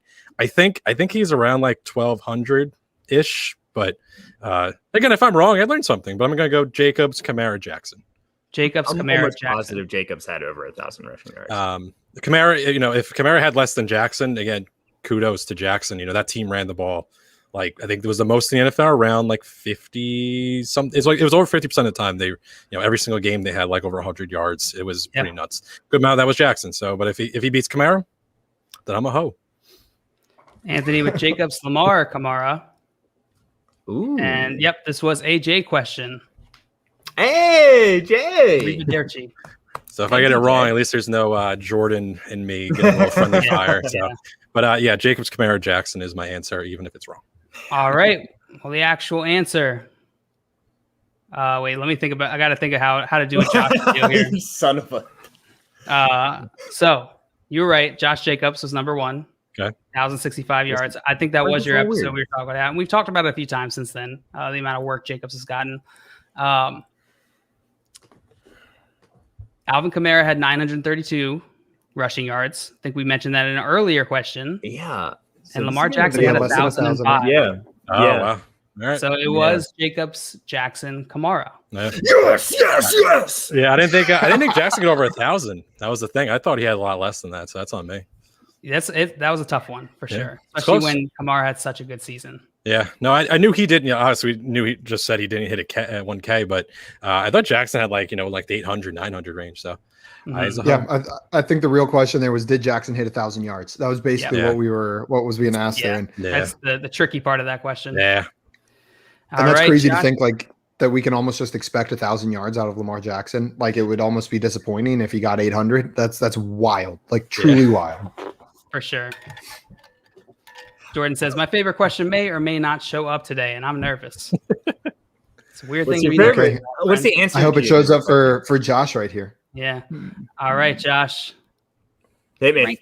[SPEAKER 2] think he's around like 1,200 ish. But again, if I'm wrong, I learned something. But I'm gonna go Jacobs, Kamara, Jackson.
[SPEAKER 3] Jacobs,
[SPEAKER 4] I'm
[SPEAKER 3] Kamara,
[SPEAKER 4] almost
[SPEAKER 3] Jackson.
[SPEAKER 4] positive Jacobs had over 1,000 rushing yards.
[SPEAKER 2] Kamara, if Kamara had less than Jackson, again, kudos to Jackson. That team ran the ball. Like, I think it was the most in the NFL, around like 50 something. It was over 50% of the time. They, every single game they had like over 100 yards. It was pretty nuts. Good amount of that was Jackson. So, but if he beats Kamara, then I'm a hoe.
[SPEAKER 3] Anthony with Jacobs, Lamar, Kamara.
[SPEAKER 4] Ooh.
[SPEAKER 3] And this was a Jay question.
[SPEAKER 4] Hey, Jay.
[SPEAKER 3] Leave it there, Chief.
[SPEAKER 2] So if I get it wrong, at least there's no Jordan and me getting a little friendly fire. So. But Jacobs, Kamara, Jackson is my answer, even if it's wrong.
[SPEAKER 3] All right. Well, the actual answer. Wait, let me think about. I got to think of how to do a Josh deal here.
[SPEAKER 4] You son of a.
[SPEAKER 3] So you're right. Josh Jacobs was number one.
[SPEAKER 2] Okay.
[SPEAKER 3] 1,065 yards. I think that was your episode. We were talking about that, and we've talked about it a few times since then. The amount of work Jacobs has gotten. Alvin Kamara had 932 rushing yards. I think we mentioned that in an earlier question.
[SPEAKER 4] Yeah.
[SPEAKER 3] And Lamar Jackson had 1,005.
[SPEAKER 4] Yeah.
[SPEAKER 2] Oh, wow. All right.
[SPEAKER 3] So it was Jacobs, Jackson, Kamara.
[SPEAKER 2] Yeah.
[SPEAKER 4] Yes.
[SPEAKER 2] Yeah, I didn't think Jackson got over 1,000. That was the thing. I thought he had a lot less than that, so that's on me.
[SPEAKER 3] That was a tough one for sure, especially when Kamara had such a good season.
[SPEAKER 2] Yeah, no, I knew he didn't. Obviously, we knew he just said he didn't hit a 1K, but I thought Jackson had like the 800, 900 range. So,
[SPEAKER 1] I think the real question there was, did Jackson hit 1,000 yards? That was basically what was being asked there. And
[SPEAKER 3] that's the tricky part of that question.
[SPEAKER 2] Yeah,
[SPEAKER 1] and that's crazy to think that we can almost just expect 1,000 yards out of Lamar Jackson. Like, it would almost be disappointing if he got 800. That's wild, like truly wild.
[SPEAKER 3] For sure. Jordan says, my favorite question may or may not show up today, and I'm nervous. It's a weird thing.
[SPEAKER 4] What's the answer?
[SPEAKER 1] I hope it shows up for Josh right here.
[SPEAKER 3] Yeah. All right, Josh.
[SPEAKER 4] Hit me.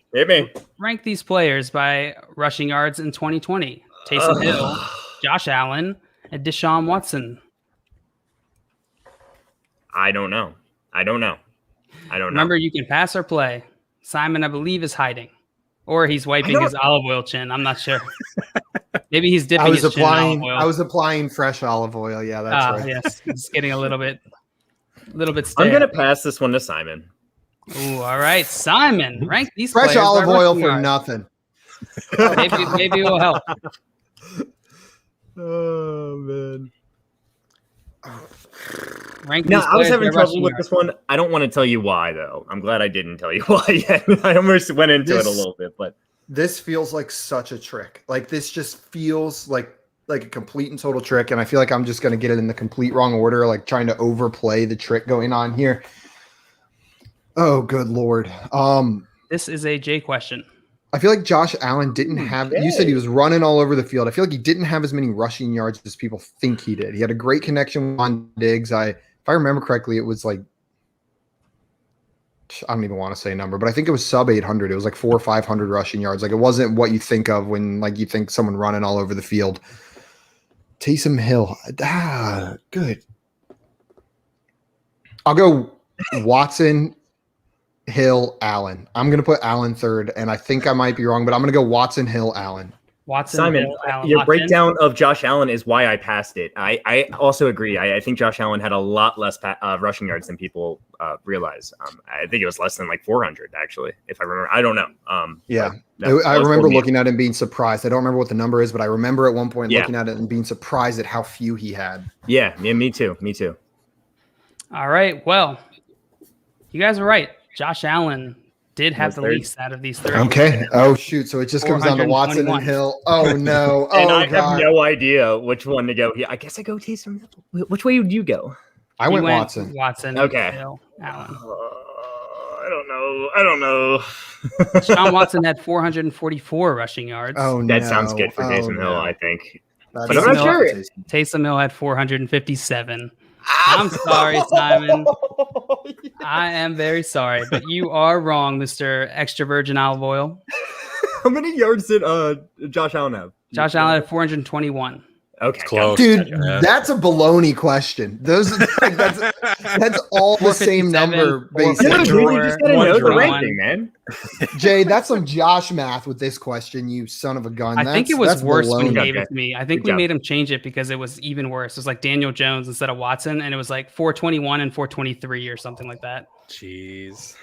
[SPEAKER 3] Rank these players by rushing yards in 2020. Taysom Hill, Josh Allen, and Deshaun Watson.
[SPEAKER 4] I don't know.
[SPEAKER 3] Remember, you can pass or play. Simon, I believe, is hiding. Or he's wiping his olive oil chin. I'm not sure. Maybe he's dipping his chin in olive oil.
[SPEAKER 1] I was applying fresh olive oil. Yeah, that's right.
[SPEAKER 3] Yes, it's getting a little bit stale.
[SPEAKER 4] I'm going to pass this one to Simon.
[SPEAKER 3] Ooh, all right. Simon, rank these
[SPEAKER 1] fresh
[SPEAKER 3] players
[SPEAKER 1] olive oil for
[SPEAKER 3] yards.
[SPEAKER 1] nothing.
[SPEAKER 3] Maybe it will help.
[SPEAKER 4] Oh, man.
[SPEAKER 3] I
[SPEAKER 4] was having trouble with this one. I don't want to tell you why, though. I'm glad I didn't tell you why yet. I almost went into it a little bit, but
[SPEAKER 1] this feels like such a trick. Like, this just feels like a complete and total trick, and I feel like I'm just going to get it in the complete wrong order, like trying to overplay the trick going on here. Oh, good Lord.
[SPEAKER 3] This is a J question.
[SPEAKER 1] I feel like Josh Allen didn't have – you said he was running all over the field. I feel like he didn't have as many rushing yards as people think he did. He had a great connection with on Diggs. If I remember correctly, it was like – I don't even want to say a number, but I think it was sub 800. It was like 400 or 500 rushing yards. Like, it wasn't what you think of when, like, you think someone running all over the field. Taysom Hill. Good. I'll go Watson, Hill, Allen. I'm going to put Allen third, and I think I might be wrong, but I'm going to go Watson, Hill, Allen.
[SPEAKER 3] Watson,
[SPEAKER 4] Simon,
[SPEAKER 3] Hill, Allen,
[SPEAKER 4] your
[SPEAKER 3] locked
[SPEAKER 4] breakdown of Josh Allen is why I passed it. I also agree. I think Josh Allen had a lot less rushing yards than people realize. I think it was less than like 400, actually, if I remember. I don't know.
[SPEAKER 1] I remember looking at it and being surprised. I don't remember what the number is, but I remember at one point looking at it and being surprised at how few he had.
[SPEAKER 4] Yeah, me too.
[SPEAKER 3] All right. Well, you guys are right. Josh Allen did have the least out of these three.
[SPEAKER 1] Okay. Oh, shoot. So it just comes down to Watson and Hill. Oh, no.
[SPEAKER 4] And I have no idea which one to go. I guess I go Taysom. Which way would you go?
[SPEAKER 1] I went Watson.
[SPEAKER 3] Okay. Hill, Allen.
[SPEAKER 4] I don't know.
[SPEAKER 3] Sean Watson had 444 rushing yards.
[SPEAKER 1] Oh,
[SPEAKER 4] that sounds good for Taysom Hill, I think.
[SPEAKER 1] But I'm not
[SPEAKER 3] sure. Taysom Hill had 457. I'm sorry, Simon. I am very sorry, but you are wrong, Mr. Extra Virgin Olive Oil.
[SPEAKER 4] How many yards did Josh Allen have?
[SPEAKER 3] Josh Allen had 421.
[SPEAKER 4] Okay,
[SPEAKER 2] close,
[SPEAKER 1] dude. That's a baloney question. Those that's all the same number. Basically,
[SPEAKER 4] you just gotta know the ranking, man.
[SPEAKER 1] Jay, that's some Josh math with this question. You son of a gun.
[SPEAKER 3] I think it was worse when he gave it to me. I think we made him change it because it was even worse. It was like Daniel Jones instead of Watson, and it was like 421 and 423 or something like that.
[SPEAKER 2] Jeez.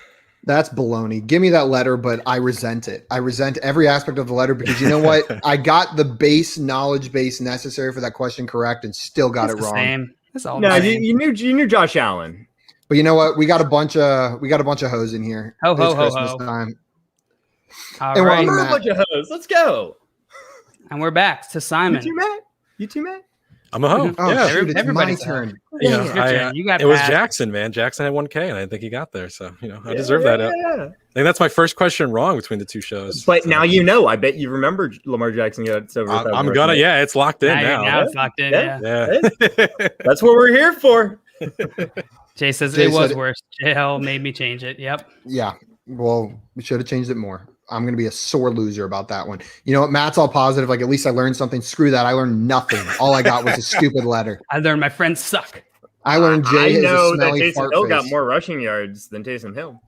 [SPEAKER 1] That's baloney. Give me that letter, but I resent it. I resent every aspect of the letter because you know what? I got the knowledge base necessary for that question correct and still got it wrong.
[SPEAKER 3] Same. That's all.
[SPEAKER 4] No, you knew Josh Allen.
[SPEAKER 1] But you know what? We got a bunch of hoes in here.
[SPEAKER 3] Ho ho ho
[SPEAKER 1] Christmas
[SPEAKER 3] ho.
[SPEAKER 1] Time.
[SPEAKER 3] All right.
[SPEAKER 4] We're a bunch of hoes. Let's go.
[SPEAKER 3] And we're back to Simon.
[SPEAKER 4] You too, Matt.
[SPEAKER 2] I'm a hoe.
[SPEAKER 1] Oh,
[SPEAKER 2] yeah,
[SPEAKER 1] shoot, it's my turn.
[SPEAKER 3] You got
[SPEAKER 2] it was Jackson, man. Jackson had 1K, and I think he got there. So, I deserve that. I think that's my first question wrong between the two shows.
[SPEAKER 4] But now I bet you remember Lamar Jackson got over.
[SPEAKER 2] I'm gonna, it's locked in now.
[SPEAKER 3] Now it's locked in,
[SPEAKER 2] yeah.
[SPEAKER 4] That's what we're here for.
[SPEAKER 3] Jay says it was worse. JL made me change it. Yep.
[SPEAKER 1] Yeah. Well, we should have changed it more. I'm going to be a sore loser about that one. You know what? Matt's all positive. Like, at least I learned something. Screw that. I learned nothing. All I got was a stupid letter.
[SPEAKER 3] I learned my friends suck.
[SPEAKER 1] I learned Jay
[SPEAKER 4] I know
[SPEAKER 1] is a smelly
[SPEAKER 4] that Taysom Hill got
[SPEAKER 1] face.
[SPEAKER 4] more rushing yards than Taysom Hill.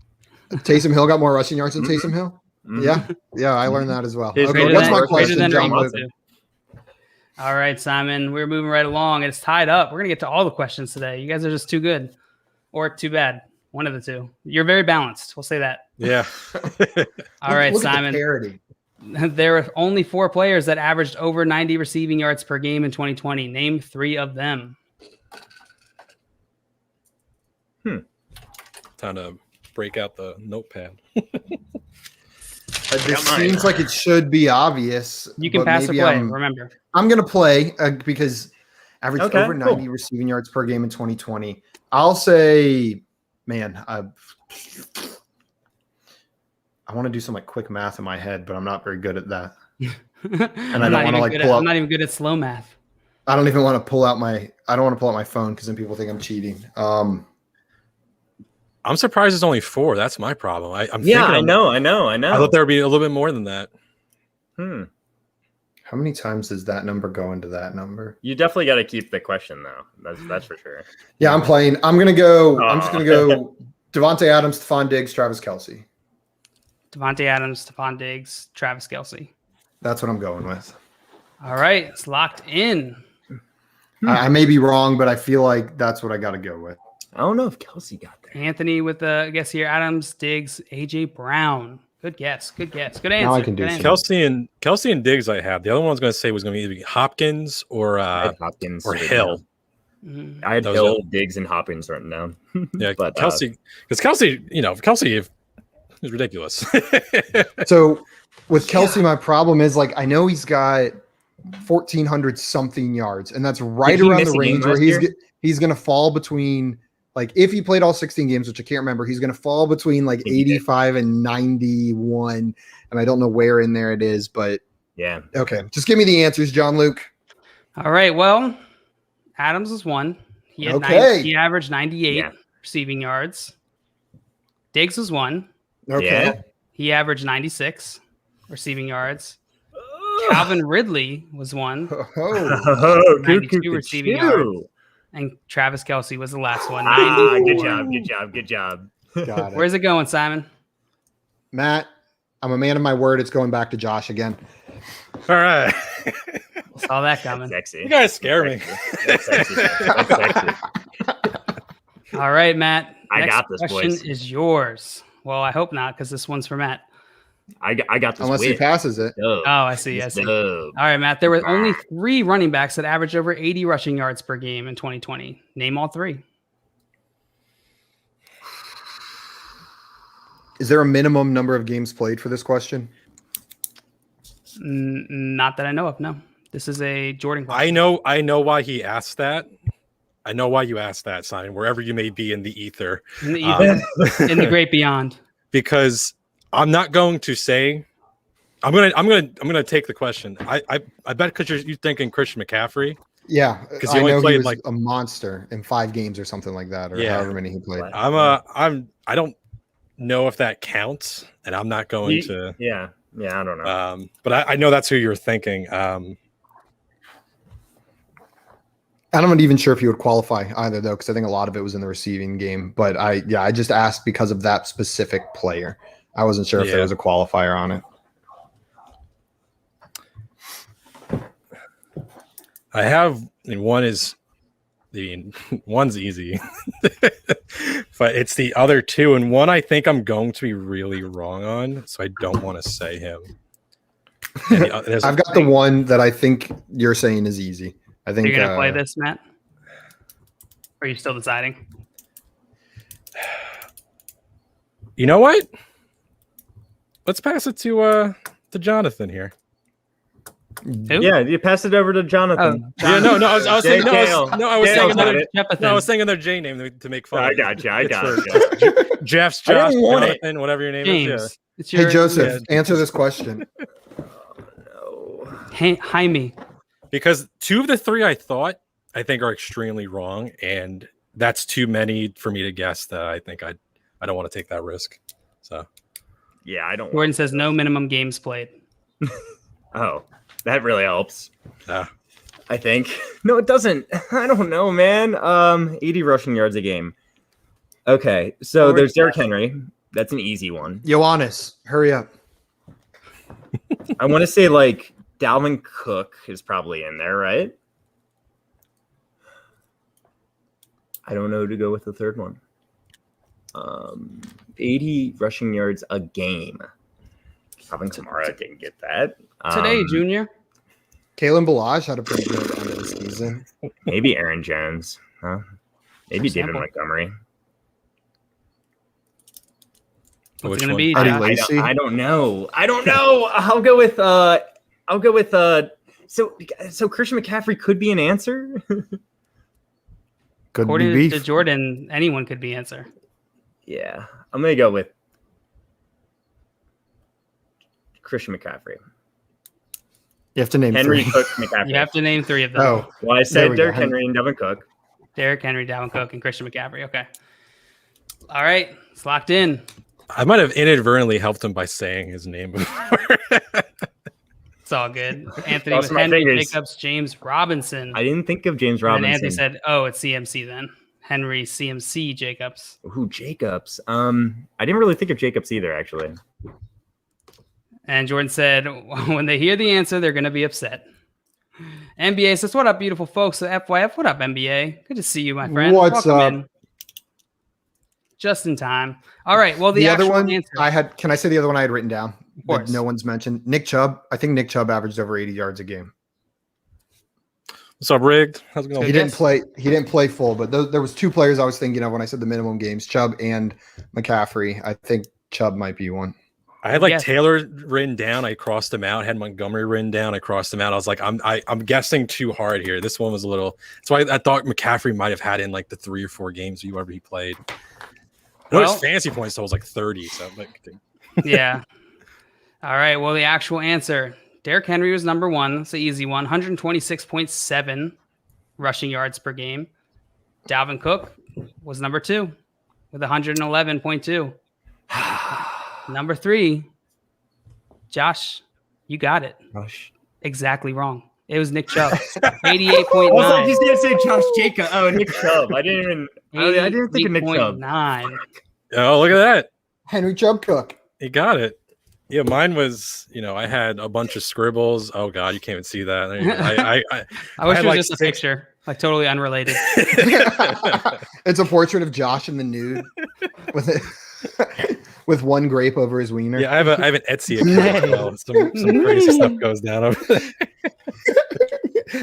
[SPEAKER 1] Taysom Hill got more rushing yards than Taysom Hill?
[SPEAKER 4] Mm-hmm.
[SPEAKER 1] Yeah, I learned that as well.
[SPEAKER 3] Okay,
[SPEAKER 1] what's my question, John?
[SPEAKER 3] All right, Simon. We're moving right along. It's tied up. We're going to get to all the questions today. You guys are just too good or too bad. One of the two. You're very balanced. We'll say that.
[SPEAKER 2] Yeah.
[SPEAKER 3] All right,
[SPEAKER 1] Look
[SPEAKER 3] Simon.
[SPEAKER 1] At the parody.
[SPEAKER 3] There are only 4 players that averaged over 90 receiving yards per game in 2020. Name 3 of them.
[SPEAKER 2] Time to break out the notepad.
[SPEAKER 1] This seems like it should be obvious.
[SPEAKER 3] You can pass or play. Remember,
[SPEAKER 1] I'm going to play because averaged over 90 receiving yards per game in 2020. I'll say, man, I want to do some like quick math in my head, but I'm not very good at that. And I don't want to like pull up.
[SPEAKER 3] I'm not even good at slow math.
[SPEAKER 1] I don't even want to pull out my. I don't want to pull out my phone because then people think I'm cheating.
[SPEAKER 2] I'm surprised it's only 4. That's my problem. I
[SPEAKER 4] know. I
[SPEAKER 2] thought there would be a little bit more than that.
[SPEAKER 1] How many times does that number go into that number?
[SPEAKER 4] You definitely got to keep the question though. That's for sure.
[SPEAKER 1] Yeah, I'm playing. I'm gonna go. I'm just gonna go. Devontae Adams, Stephon Diggs, Travis Kelce.
[SPEAKER 3] Devontae Adams, Stephon Diggs, Travis Kelce.
[SPEAKER 1] That's what I'm going with.
[SPEAKER 3] All right, it's locked in.
[SPEAKER 1] I may be wrong, but I feel like that's what I got to go with.
[SPEAKER 4] I don't know if Kelce got there.
[SPEAKER 3] Anthony with the guess here. Adams, Diggs, AJ Brown. Good guess. Good answer.
[SPEAKER 1] Now I can do
[SPEAKER 2] Kelce and Diggs. I have the other one I was going to say was going to either be Hopkins or
[SPEAKER 4] Hopkins
[SPEAKER 2] or Hill.
[SPEAKER 4] I had Hill, Diggs, and Hopkins written down.
[SPEAKER 2] Yeah, but Kelce, because Kelce is ridiculous.
[SPEAKER 1] So with Kelce, my problem is like I know he's got 1,400 something yards, and that's right around the range where he's going to fall between. Like if he played all 16 games, which I can't remember, he's going to fall between like 85 and 91. And I don't know where in there it is, but
[SPEAKER 4] yeah.
[SPEAKER 1] Okay. Just give me the answers, John Luke.
[SPEAKER 3] All right. Well, Adams is 1. He had he averaged 98 receiving yards. Diggs was 1.
[SPEAKER 1] Okay.
[SPEAKER 4] Yeah.
[SPEAKER 3] He averaged 96 receiving yards. Calvin Ridley was 1. 92 receiving yards. And Travis Kelce was the last one.
[SPEAKER 4] Good job.
[SPEAKER 1] Got it.
[SPEAKER 3] Where's it going, Simon?
[SPEAKER 1] Matt, I'm a man of my word. It's going back to Josh again.
[SPEAKER 2] All right.
[SPEAKER 3] Saw that coming.
[SPEAKER 4] Sexy.
[SPEAKER 2] You guys scare me.
[SPEAKER 4] That's sexy. That's sexy.
[SPEAKER 3] All right, Matt.
[SPEAKER 4] I
[SPEAKER 3] Next
[SPEAKER 4] got this,
[SPEAKER 3] question
[SPEAKER 4] boys.
[SPEAKER 3] is yours. Well, I hope not, because this one's for Matt.
[SPEAKER 4] I got this.
[SPEAKER 1] Unless he passes it.
[SPEAKER 3] Oh, I see. I see. All right, Matt. There were only 3 running backs that averaged over 80 rushing yards per game in 2020. Name all 3.
[SPEAKER 1] Is there a minimum number of games played for this question?
[SPEAKER 3] Not that I know of. No. This is a Jordan question.
[SPEAKER 2] I know why he asked that. I know why you asked that, Simon, wherever you may be in the ether.
[SPEAKER 3] In the ether. In the great beyond.
[SPEAKER 2] Because I'm not going to say I'm gonna take the question. I bet because you're thinking Christian McCaffrey.
[SPEAKER 1] Yeah,
[SPEAKER 2] because
[SPEAKER 1] I know he was like a monster in 5 games or something like that, or however many he played.
[SPEAKER 2] I don't know if that counts, and I'm not going to.
[SPEAKER 4] Yeah, I don't know.
[SPEAKER 2] But I know that's who you're thinking.
[SPEAKER 1] I'm not even sure if he would qualify either, though, because I think a lot of it was in the receiving game. But I just asked because of that specific player. I wasn't sure if there was a qualifier on it.
[SPEAKER 2] I have, and one's easy, but it's the other 2, and one I think I'm going to be really wrong on, so I don't want to say him.
[SPEAKER 1] I've got the one that I think you're saying is easy. I think
[SPEAKER 3] you're gonna play this, Matt. Or are you still deciding?
[SPEAKER 2] You know what? Let's pass it to Jonathan here.
[SPEAKER 3] Who?
[SPEAKER 4] Yeah, you pass it over to Jonathan.
[SPEAKER 2] Yeah, no. I was saying another J name to make fun.
[SPEAKER 4] I got you.
[SPEAKER 2] Jeff's, Josh, Jonathan, whatever your name
[SPEAKER 3] James.
[SPEAKER 2] is. Yeah.
[SPEAKER 3] It's your,
[SPEAKER 1] hey, Joseph, answer this question.
[SPEAKER 3] Jaime.
[SPEAKER 2] Because 2 of the 3 I think are extremely wrong, and that's too many for me to guess. That I think I don't want to take that risk. So
[SPEAKER 4] yeah, I don't.
[SPEAKER 3] Gordon says no minimum games played.
[SPEAKER 4] Oh, that really helps.
[SPEAKER 2] Yeah,
[SPEAKER 4] I think. No, it doesn't. I don't know, man. 80 rushing yards a game. Okay, so there's Derrick Henry. That's an easy one.
[SPEAKER 1] Ioannis, hurry up.
[SPEAKER 4] I want to say like Dalvin Cook is probably in there, right? I don't know who to go with the third one. 80 rushing yards a game. Alvin Kamara didn't get that.
[SPEAKER 3] Today, Junior.
[SPEAKER 1] Kalen Balazs had a pretty good end of the season.
[SPEAKER 4] Maybe Aaron Jones. Huh? Maybe David Montgomery.
[SPEAKER 3] What's it going to be?
[SPEAKER 1] I
[SPEAKER 4] don't know. I'll go with so Christian McCaffrey could be an answer.
[SPEAKER 3] According to Jordan, anyone could be answer.
[SPEAKER 4] Yeah. I'm going to go with Christian McCaffrey.
[SPEAKER 1] You have to name
[SPEAKER 4] Henry
[SPEAKER 1] 3.
[SPEAKER 4] Cook, McCaffrey.
[SPEAKER 3] You have to name 3 of them.
[SPEAKER 1] Oh,
[SPEAKER 4] well, I said Derrick Henry and Dalvin Cook.
[SPEAKER 3] Derrick Henry, Dalvin Cook, and Christian McCaffrey. Okay. All right. It's locked in.
[SPEAKER 2] I might have inadvertently helped him by saying his name before.
[SPEAKER 3] It's all good. Anthony was Henry Jacobs, James Robinson.
[SPEAKER 4] I didn't think of James Robinson.
[SPEAKER 3] And Anthony said, "Oh, it's CMC then." Henry CMC Jacobs.
[SPEAKER 4] Who Jacobs? I didn't really think of Jacobs either, actually.
[SPEAKER 3] And Jordan said, when they hear the answer, they're going to be upset. NBA says, "What up, beautiful folks?" So FYF, what up, NBA? Good to see you, my friend.
[SPEAKER 1] What's
[SPEAKER 3] Welcome
[SPEAKER 1] up?
[SPEAKER 3] in. Just in time. All right. Well,
[SPEAKER 1] the other one
[SPEAKER 3] answer.
[SPEAKER 1] I had. Can I say the other one I had written down?
[SPEAKER 3] Of course.
[SPEAKER 1] That no one's mentioned. Nick Chubb. I think Nick Chubb averaged over 80 yards a game.
[SPEAKER 2] What's up, Rigged? How's it going?
[SPEAKER 1] He didn't play full, but there was 2 players I was thinking of when I said the minimum games: Chubb and McCaffrey. I think Chubb might be one.
[SPEAKER 2] I had Taylor written down. I crossed him out. I had Montgomery written down. I crossed him out. I was like, I'm guessing too hard here. This one was a little. That's why I thought McCaffrey might have had in like the 3 or 4 games whoever he played. I know his fantasy points total was like 30. So
[SPEAKER 3] yeah. All right. Well, the actual answer: Derrick Henry was number 1. It's an easy one. 126.7 rushing yards per game. Dalvin Cook was number 2 with 111.2. Number 3, Josh, you got it.
[SPEAKER 4] Gosh.
[SPEAKER 3] Exactly wrong. It was Nick Chubb, 88.9.
[SPEAKER 4] I was just gonna say Josh Jacob. Oh, Nick Chubb. I didn't think of Nick Chubb.
[SPEAKER 3] 9.
[SPEAKER 2] Oh, look at that.
[SPEAKER 1] Henry Chubb Cook.
[SPEAKER 2] He got it. Yeah, mine was, I had a bunch of scribbles. Oh God, you can't even see that.
[SPEAKER 3] I wish it was just a picture, like totally unrelated.
[SPEAKER 1] It's a portrait of Josh in the nude with one grape over his wiener.
[SPEAKER 2] Yeah, I have an Etsy account as well. Some crazy stuff goes down over there.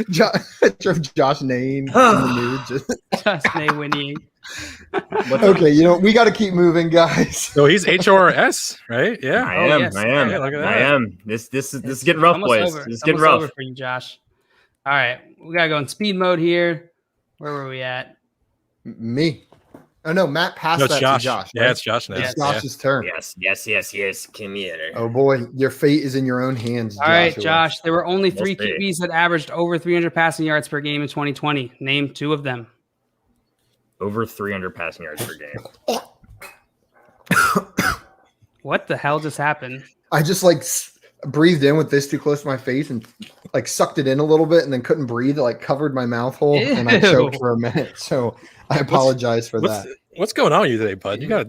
[SPEAKER 1] Josh Nain in the nude.
[SPEAKER 3] Just Nay whinnying.
[SPEAKER 1] Okay, we got to keep moving, guys.
[SPEAKER 2] So he's HRS, right? Yeah,
[SPEAKER 4] I am.
[SPEAKER 2] Yeah, look at that.
[SPEAKER 4] I am. This is getting rough, boys. This is getting rough
[SPEAKER 3] over for you, Josh. All right, we gotta go in speed mode here. Where were we at?
[SPEAKER 1] Me. Oh no, Matt passed that
[SPEAKER 2] Josh.
[SPEAKER 1] to Josh.
[SPEAKER 2] Right? Yeah, it's Josh now.
[SPEAKER 1] It's Josh's turn.
[SPEAKER 4] Yes. Come here.
[SPEAKER 1] Oh boy, your fate is in your own hands.
[SPEAKER 3] All right, Josh. There were only 3 QBs that averaged over 300 passing yards per game in 2020. Name 2 of them.
[SPEAKER 4] Over 300 passing yards per game.
[SPEAKER 3] What the hell just happened?
[SPEAKER 1] I just breathed in with this too close to my face and sucked it in a little bit and then couldn't breathe. It covered my mouth hole and I choked for a minute. So I apologize for that.
[SPEAKER 2] What's going on with you today, bud? You got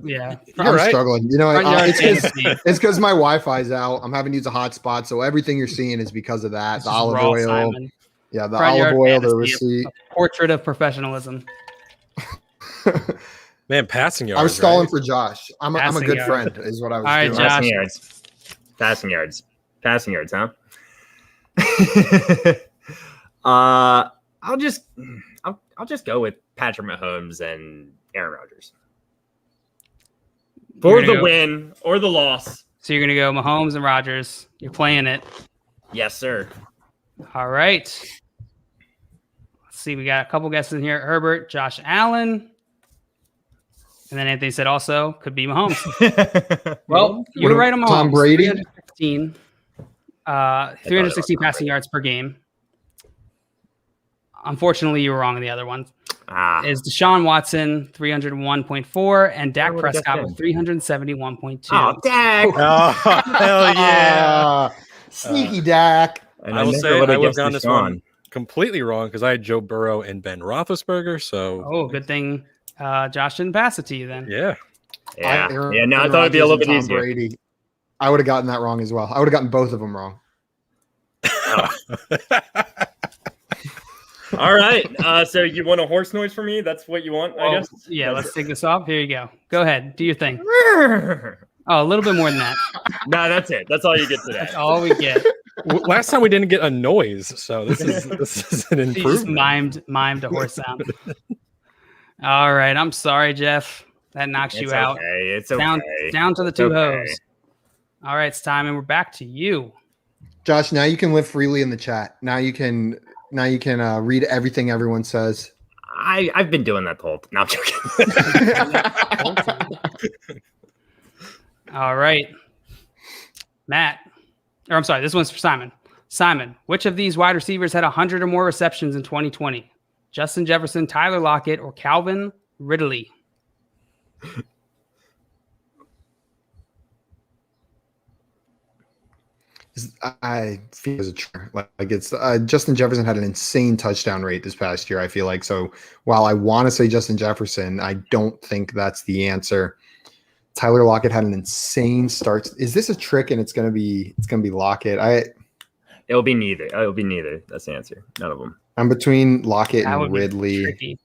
[SPEAKER 1] I'm struggling. It's because my Wi-Fi's out. I'm having to use a hotspot, so everything you're seeing is because of that. The olive oil.
[SPEAKER 3] Simon.
[SPEAKER 1] Yeah, the olive oil, the receipt.
[SPEAKER 3] Portrait of professionalism.
[SPEAKER 2] Man, passing yards.
[SPEAKER 1] I was stalling for Josh. I'm a good friend, is what I was doing.
[SPEAKER 3] Josh.
[SPEAKER 4] Passing yards, huh? I'll just go with Patrick Mahomes and Aaron Rodgers for the win or the loss.
[SPEAKER 3] So you're gonna go Mahomes and Rodgers. You're playing it.
[SPEAKER 4] Yes, sir.
[SPEAKER 3] All right. Let's see. We got a couple guesses in here. Herbert, Josh Allen. And then Anthony said also could be Mahomes. Well, you were right on Mahomes.
[SPEAKER 1] Tom Brady.
[SPEAKER 3] 316 passing yards per game. Unfortunately, you were wrong on the other one. Is Deshaun Watson 301.4 and Dak Prescott with 371.2.
[SPEAKER 4] Oh, Dak!
[SPEAKER 2] Oh, hell yeah!
[SPEAKER 1] Sneaky Dak.
[SPEAKER 2] I will say I would have gone this one completely wrong because I had Joe Burrow and Ben Roethlisberger. So,
[SPEAKER 3] good thing Josh didn't pass it to you then.
[SPEAKER 2] Yeah.
[SPEAKER 4] I thought it'd be a little bit easier.
[SPEAKER 1] Brady. I would have gotten that wrong as well. I would have gotten both of them wrong.
[SPEAKER 4] All right. So you want a horse noise for me? That's what you want, I guess?
[SPEAKER 3] Yeah, let's take this off. Here you go. Go ahead. Do your thing. A little bit more than that.
[SPEAKER 4] No, that's it. That's all you get today.
[SPEAKER 3] That's all we get.
[SPEAKER 2] Last time we didn't get a noise, so this is an improvement.
[SPEAKER 3] You just mimed a horse sound. All right. I'm sorry, Jeff. That knocks you out.
[SPEAKER 4] It's okay.
[SPEAKER 3] Down to the two hoes. All right, it's time, and we're back to you.
[SPEAKER 1] Josh, now you can live freely in the chat. Now you can read everything everyone says.
[SPEAKER 4] I've been doing that the whole time. No, I'm joking.
[SPEAKER 3] All right. This one's for Simon. Simon, which of these wide receivers had 100 or more receptions in 2020? Justin Jefferson, Tyler Lockett, or Calvin Ridley?
[SPEAKER 1] I feel it's Justin Jefferson had an insane touchdown rate this past year. I feel like so. While I want to say Justin Jefferson, I don't think that's the answer. Tyler Lockett had an insane start. Is this a trick? And it's gonna be Lockett.
[SPEAKER 4] It'll be neither. That's the answer. None of them.
[SPEAKER 1] I'm between Lockett and Ridley.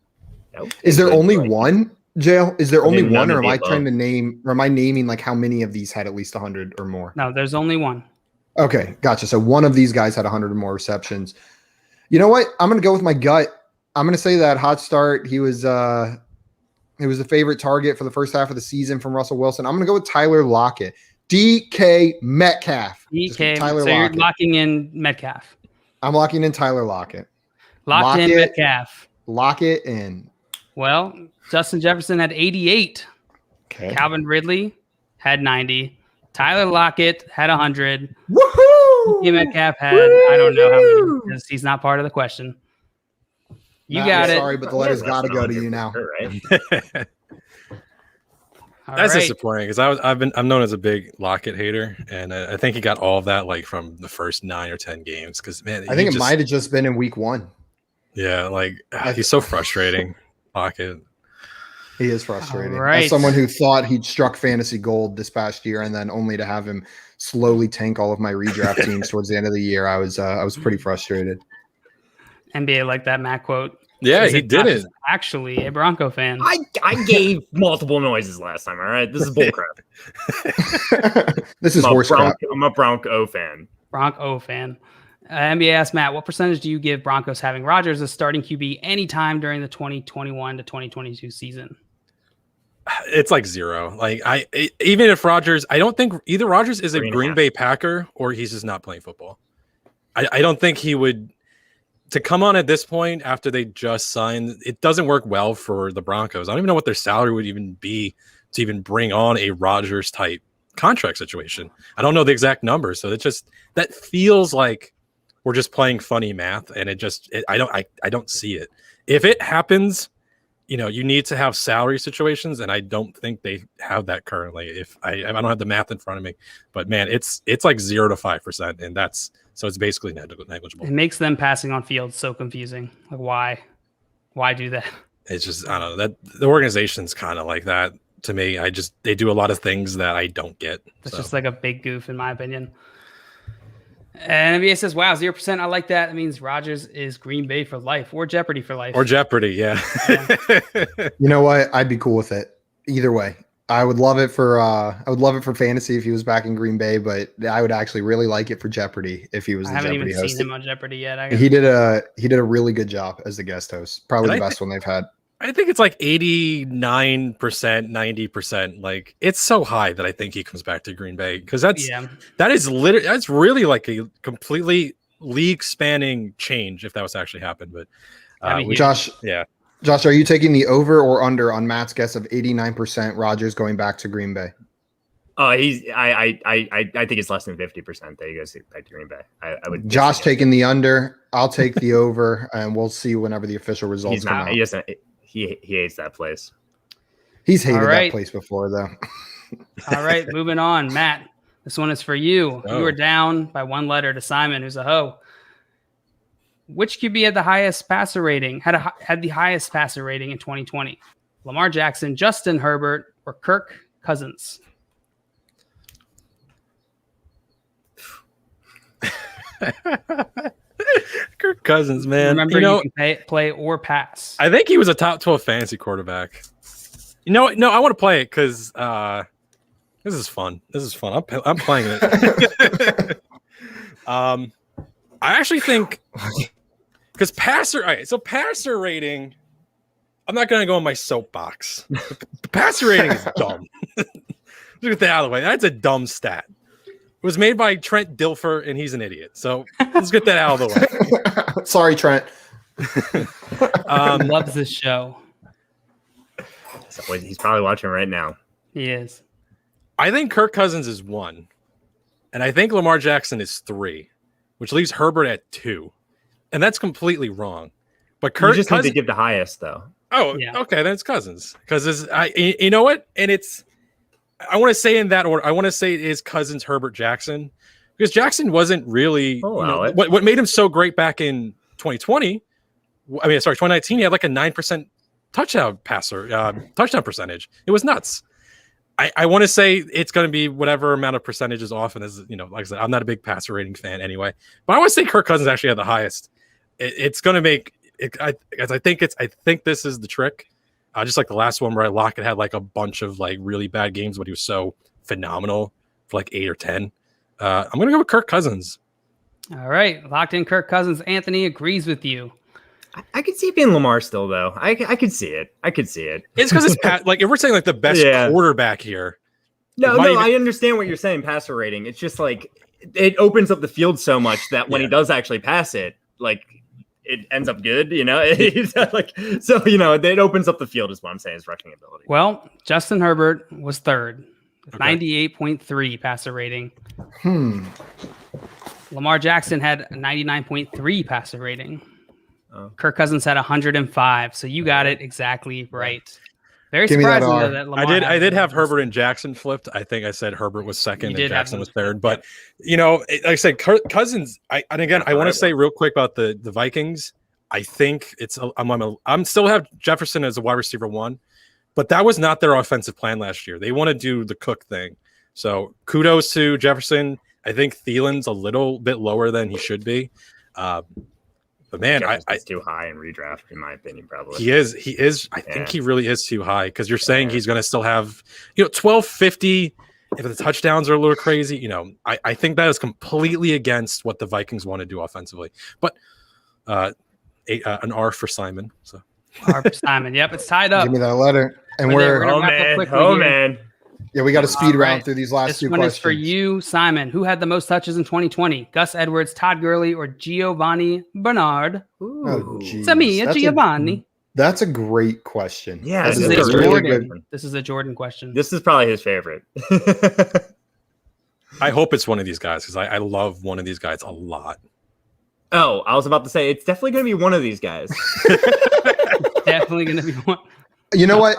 [SPEAKER 1] Is there only one? Jail? Is there only one, or am I trying to name? Or am I naming how many of these had at least 100 or more?
[SPEAKER 3] No, there's only one.
[SPEAKER 1] Okay, gotcha. So one of these guys had 100 or more receptions. You know what? I'm going to go with my gut. I'm going to say that hot start. He was the favorite target for the first half of the season from Russell Wilson. I'm going to go with Tyler Lockett. DK Metcalf.
[SPEAKER 3] Tyler Lockett. You're locking in Metcalf.
[SPEAKER 1] I'm locking in Tyler Lockett.
[SPEAKER 3] Locked in Metcalf.
[SPEAKER 1] Lock it in.
[SPEAKER 3] Well, Justin Jefferson had 88.
[SPEAKER 1] Okay.
[SPEAKER 3] Calvin Ridley had 90. Tyler Lockett had 100.
[SPEAKER 1] Woohoo!
[SPEAKER 3] Metcalf had, I don't know how many, because he's not part of the question. You got it.
[SPEAKER 1] Sorry, but the letter's got to go to you now.
[SPEAKER 2] That's disappointing because I'm known as a big Lockett hater, and I think he got all of that from the first 9 or 10 games. Because man,
[SPEAKER 1] I think it might have just been in week 1.
[SPEAKER 2] Yeah, he's so frustrating, Lockett.
[SPEAKER 1] He is frustrating.
[SPEAKER 3] Right.
[SPEAKER 1] As someone who thought he'd struck fantasy gold this past year, and then only to have him slowly tank all of my redraft teams towards the end of the year, I was pretty frustrated.
[SPEAKER 3] NBA like that Matt quote.
[SPEAKER 2] Yeah, he did it.
[SPEAKER 3] Actually, a Bronco fan.
[SPEAKER 4] I gave multiple noises last time. All right, this is bullcrap.
[SPEAKER 1] This is horse crap.
[SPEAKER 4] I'm a Bronco fan.
[SPEAKER 3] Bronco fan. NBA asked Matt, what percentage do you give Broncos having Rodgers as starting QB anytime during the 2021 to 2022 season?
[SPEAKER 2] It's like 0. Like even if Rodgers, I don't think either Rodgers is a Green Bay Packer or he's just not playing football. I don't think he would to come on at this point after they just signed. It doesn't work well for the Broncos. I don't even know what their salary would even be to even bring on a Rodgers type contract situation. I don't know the exact number, so that feels like we're just playing funny math, and I don't see it. If it happens, you need to have salary situations, and I don't think they have that currently. If I don't have the math in front of me, but man, it's like 0 to 5%, and so it's basically negligible.
[SPEAKER 3] It makes them passing on field so confusing. Like why do that? It's
[SPEAKER 2] just, I don't know, that the organization's kind of like that to me. They do a lot of things that I don't get.
[SPEAKER 3] It's just like a big goof in my opinion. And NBA says, wow, 0%. I like that. It means Rodgers is Green Bay for life or Jeopardy for life.
[SPEAKER 2] Or Jeopardy, yeah.
[SPEAKER 1] You know what? I'd be cool with it. Either way. I would love it for fantasy if he was back in Green Bay, but I would actually really like it for Jeopardy if he was the Jeopardy host. I haven't even seen
[SPEAKER 3] him on Jeopardy yet.
[SPEAKER 1] He did a really good job as the guest host. Probably the best one they've had.
[SPEAKER 2] I think it's like 89%, 90%. Like it's so high that I think he comes back to Green Bay because that's really like a completely league spanning change if that was to actually happen. But
[SPEAKER 1] Josh, are you taking the over or under on Matt's guess of 89% Rodgers going back to Green Bay?
[SPEAKER 4] I think it's less than 50% that he goes back to Green Bay. I would.
[SPEAKER 1] Josh taking the under. I'll take the over, and we'll see whenever the official results come out.
[SPEAKER 4] He hates that place.
[SPEAKER 1] He's hated that place before, though.
[SPEAKER 3] All right, moving on. Matt, this one is for you. You were down by 1 letter to Simon, who's a hoe. Which QB had the highest passer rating? Had the highest passer rating in 2020? Lamar Jackson, Justin Herbert, or Kirk Cousins?
[SPEAKER 2] Kirk Cousins, man.
[SPEAKER 3] Remember, you can play or pass.
[SPEAKER 2] I think he was a top 12 fantasy quarterback. No, I want to play it because this is fun. I'm playing it. I actually think because passer rating. I'm not going to go on my soapbox. The passer rating is dumb. Let's get that out of the way. That's a dumb stat. It was made by Trent Dilfer, and he's an idiot. So let's get that out of the way.
[SPEAKER 1] Sorry, Trent.
[SPEAKER 3] Loves this show.
[SPEAKER 4] So he's probably watching right now.
[SPEAKER 3] He is.
[SPEAKER 2] I think Kirk Cousins is 1, and I think Lamar Jackson is 3, which leaves Herbert at 2, and that's completely wrong. But Kirk
[SPEAKER 4] need to give the highest, though.
[SPEAKER 2] Oh, yeah. Okay, then it's Cousins. Because you know what? And I want to say in that order. I want to say it is Cousins, Herbert, Jackson, because Jackson wasn't really what made him so great back in 2020. 2019. He had like a 9% touchdown percentage. It was nuts. I want to say it's going to be whatever amount of percentage is off, and like I said, I'm not a big passer rating fan anyway. But I want to say Kirk Cousins actually had the highest. It's going to make it. I think this is the trick. Just like the last one where Lockett had like a bunch of like really bad games, but he was so phenomenal for like 8 or 10. I'm going to go with Kirk Cousins.
[SPEAKER 3] All right. Locked in Kirk Cousins. Anthony agrees with you.
[SPEAKER 4] I could see it being Lamar still, though. I could see it.
[SPEAKER 2] It's because it's like if we're saying like the best quarterback here.
[SPEAKER 4] No, I understand what you're saying, passer rating. It's just like it opens up the field so much that when he does actually pass it, like it ends up good, It's like so, it opens up the field is what I'm saying is rushing ability.
[SPEAKER 3] Well, Justin Herbert was 3rd, 98.3 passer rating. Lamar Jackson had a 99.3 passer rating. Kirk Cousins had 105, so you got it exactly right. Very surprising that Lamar
[SPEAKER 2] I did have Herbert and Jackson flipped. I think I said Herbert was 2nd and Jackson was 3rd. But like I said, Cousins. I want to say real quick about the Vikings. I think I'm still have Jefferson as a wide receiver 1, But that was not their offensive plan last year. They want to do the Cook thing. So kudos to Jefferson. I think Thielen's a little bit lower than he should be. But man,
[SPEAKER 4] it's too high in redraft, in my opinion, probably.
[SPEAKER 2] He is. I think he really is too high because you're saying he's going to still have, 1250. If the touchdowns are a little crazy, I think that is completely against what the Vikings want to do offensively. But an R for Simon. So
[SPEAKER 3] R for Simon. Yep, it's tied up.
[SPEAKER 1] Give me that letter. And
[SPEAKER 4] man.
[SPEAKER 1] Yeah, we got to speed round through these last two questions.
[SPEAKER 3] This one is for you, Simon. Who had the most touches in 2020? Gus Edwards, Todd Gurley, or Giovanni Bernard?
[SPEAKER 1] Ooh. Oh,
[SPEAKER 3] it's me, Giovanni.
[SPEAKER 1] That's a great question.
[SPEAKER 4] Yeah,
[SPEAKER 3] this is a Jordan. This is a Jordan question.
[SPEAKER 4] This is probably his favorite.
[SPEAKER 2] I hope it's one of these guys because I love one of these guys a lot.
[SPEAKER 4] Oh, I was about to say it's definitely going to be one of these guys.
[SPEAKER 3] Definitely going to be one.
[SPEAKER 1] You know what?